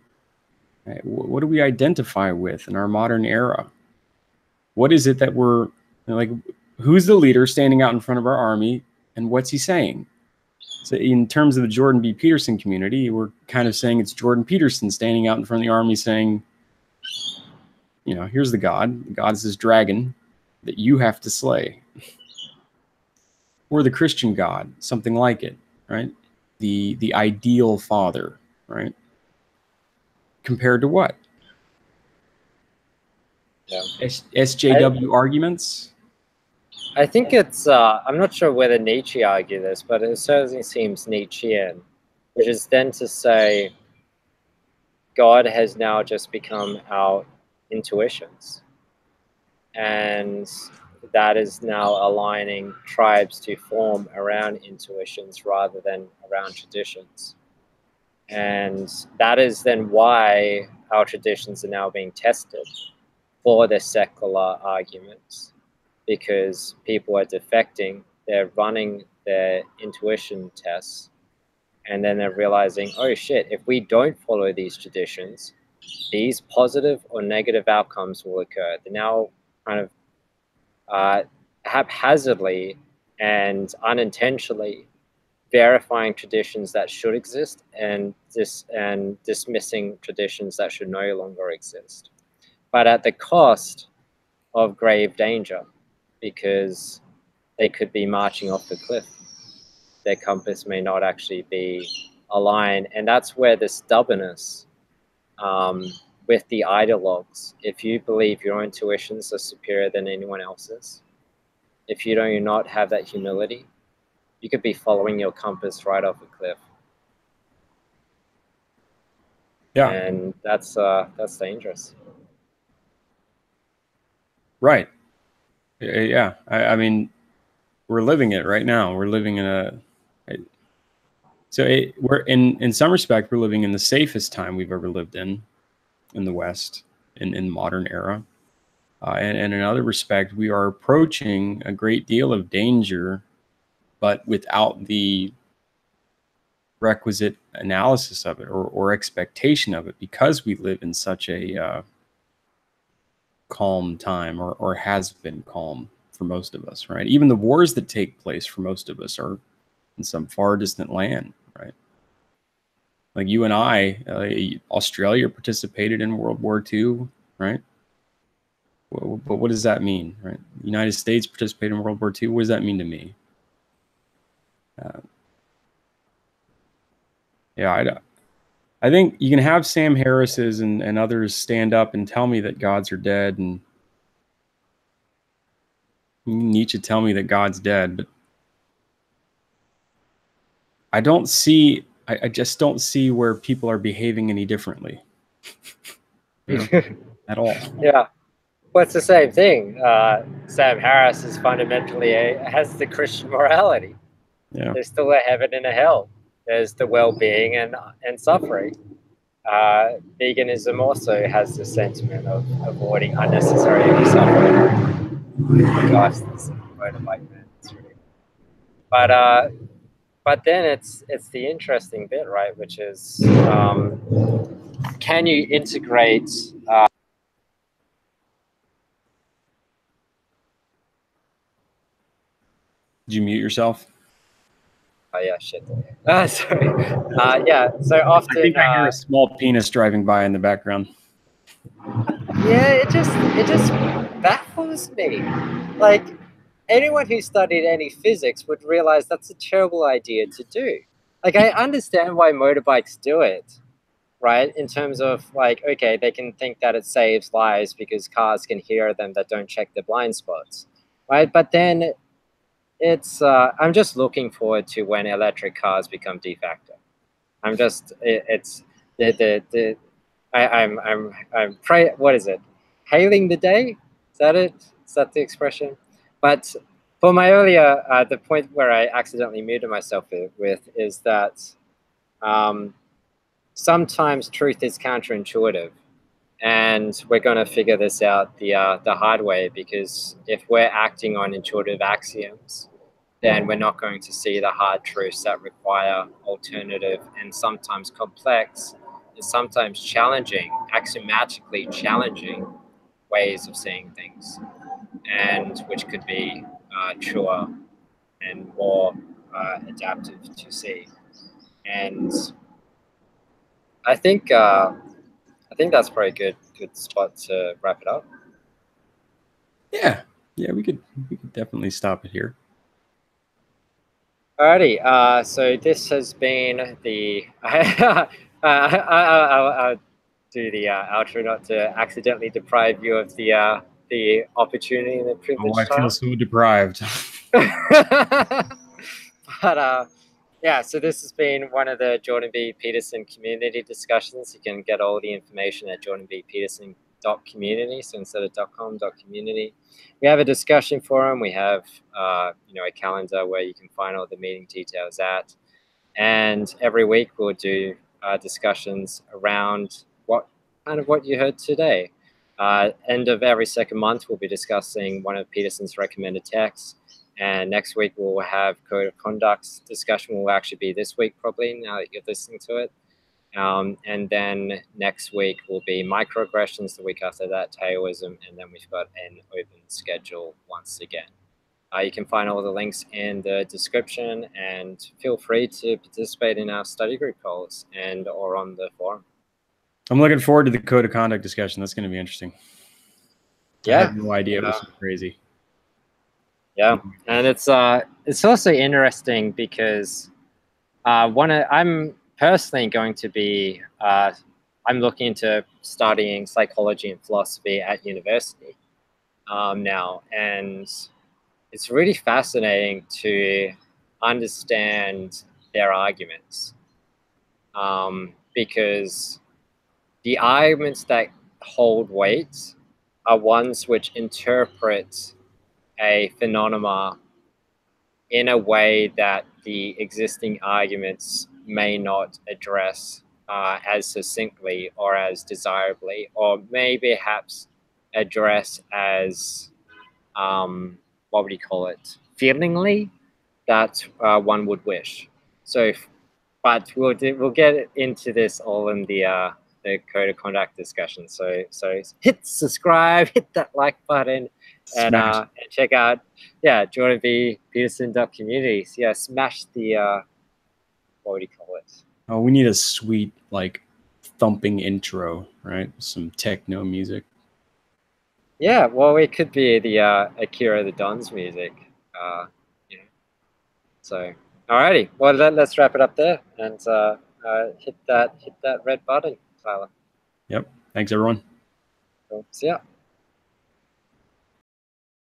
Right? What do we identify with in our modern era? What is it that we're like? Who's the leader standing out in front of our army, and what's he saying? So in terms of the Jordan B Peterson community, we're kind of saying it's Jordan Peterson standing out in front of the army saying, you know, here's the God. The God is this dragon that you have to slay. Or the Christian God, something like it, right? The ideal father, right? Compared to what? Yeah. SJW arguments? I think it's, I'm not sure whether Nietzsche argued this, but it certainly seems Nietzschean, which is then to say God has now just become our intuitions. And that is now aligning tribes to form around intuitions rather than around traditions. And that is then why our traditions are now being tested for the secular arguments, because people are defecting, they're running their intuition tests, and then they're realizing, oh shit, if we don't follow these traditions, these positive or negative outcomes will occur. They're now kind of haphazardly and unintentionally verifying traditions that should exist and dismissing traditions that should no longer exist, but at the cost of grave danger, because they could be marching off the cliff. Their compass may not actually be aligned, and that's where the stubbornness with the ideologues. If you believe your intuitions are superior than anyone else's, if you do not have that humility, you could be following your compass right off a cliff. Yeah, and that's dangerous. right. Yeah, I mean, we're living it right now. We're living in a we're in some respect we're living in the safest time we've ever lived in the West in the modern era, and in another respect we are approaching a great deal of danger, but without the requisite analysis of it or expectation of it, because we live in such a calm time, or has been calm for most of us, right? Even the wars that take place for most of us are in some far distant land, right? Like you and I, Australia participated in World War II, right? But what does that mean, right? The United States participated in World War II. What does that mean to me? Yeah, I think you can have Sam Harris's and others stand up and tell me that gods are dead, and Nietzsche tell me that God's dead, but I just don't see where people are behaving any differently. You know, at all. Yeah, well, it's the same thing. Sam Harris is fundamentally has the Christian morality. Yeah. There's still a heaven and a hell. There's the well-being and suffering. Veganism also has the sentiment of avoiding unnecessary suffering. Gosh, this is a motorbike man. It's really... But then it's the interesting bit, right? Which is, can you integrate? Did you mute yourself? Oh yeah, shit. Sorry. Yeah. So often, I think I hear a small penis driving by in the background. Yeah, it just baffles me. Like, anyone who studied any physics would realize that's a terrible idea to do. Like, I understand why motorbikes do it, right? In terms of, like, okay, they can think that it saves lives because cars can hear them that don't check their blind spots, right? But then it's, I'm just looking forward to when electric cars become de facto. I'm just, it's I'm what is it? Hailing the day? Is that it? Is that the expression? But for my earlier, the point where I accidentally muted myself with is that sometimes truth is counterintuitive, and we're going to figure this out the hard way, because if we're acting on intuitive axioms, then we're not going to see the hard truths that require alternative and sometimes complex and sometimes challenging, axiomatically challenging ways of seeing things, and which could be truer and more adaptive to see. And I think that's probably a good spot to wrap it up. Yeah, we could definitely stop it here. Alrighty, so this has been the I'll do the outro not to accidentally deprive you of the the opportunity and the privilege. Oh, I feel so deprived. But yeah, so this has been one of the Jordan B Peterson community discussions. You can get all the information at jordanbpeterson.community. So instead of .com, .community. We have a discussion forum. We have you know, a calendar where you can find all the meeting details at. And every week we'll do discussions around what you heard today. End of every second month, we'll be discussing one of Peterson's recommended texts. And next week we'll have code of conduct discussion. Will actually be this week probably, now that you're listening to it. And then next week will be microaggressions. The week after that, Taoism. And then we've got an open schedule once again. You can find all the links in the description, and feel free to participate in our study group calls and or on the forum. I'm looking forward to the code of conduct discussion. That's going to be interesting. Yeah, I had no idea it was so crazy. Yeah, and it's also interesting because I'm personally going to be I'm looking into studying psychology and philosophy at university now, and it's really fascinating to understand their arguments because the arguments that hold weight are ones which interpret a phenomena in a way that the existing arguments may not address as succinctly or as desirably, or may perhaps address as what would you call it, feelingly, that one would wish. So, but we'll get into this all in the code of conduct discussion. So hit subscribe, hit that like button, and check out jordanbpeterson.community. So yeah, smash the what would you call it? Oh, we need a sweet like thumping intro, right? Some techno music. Yeah, well, it could be the Akira the Don's music. You know. So, alrighty. Well, let's wrap it up there, and hit that red button, Tyler. Yep. Thanks, everyone. Cool. See ya.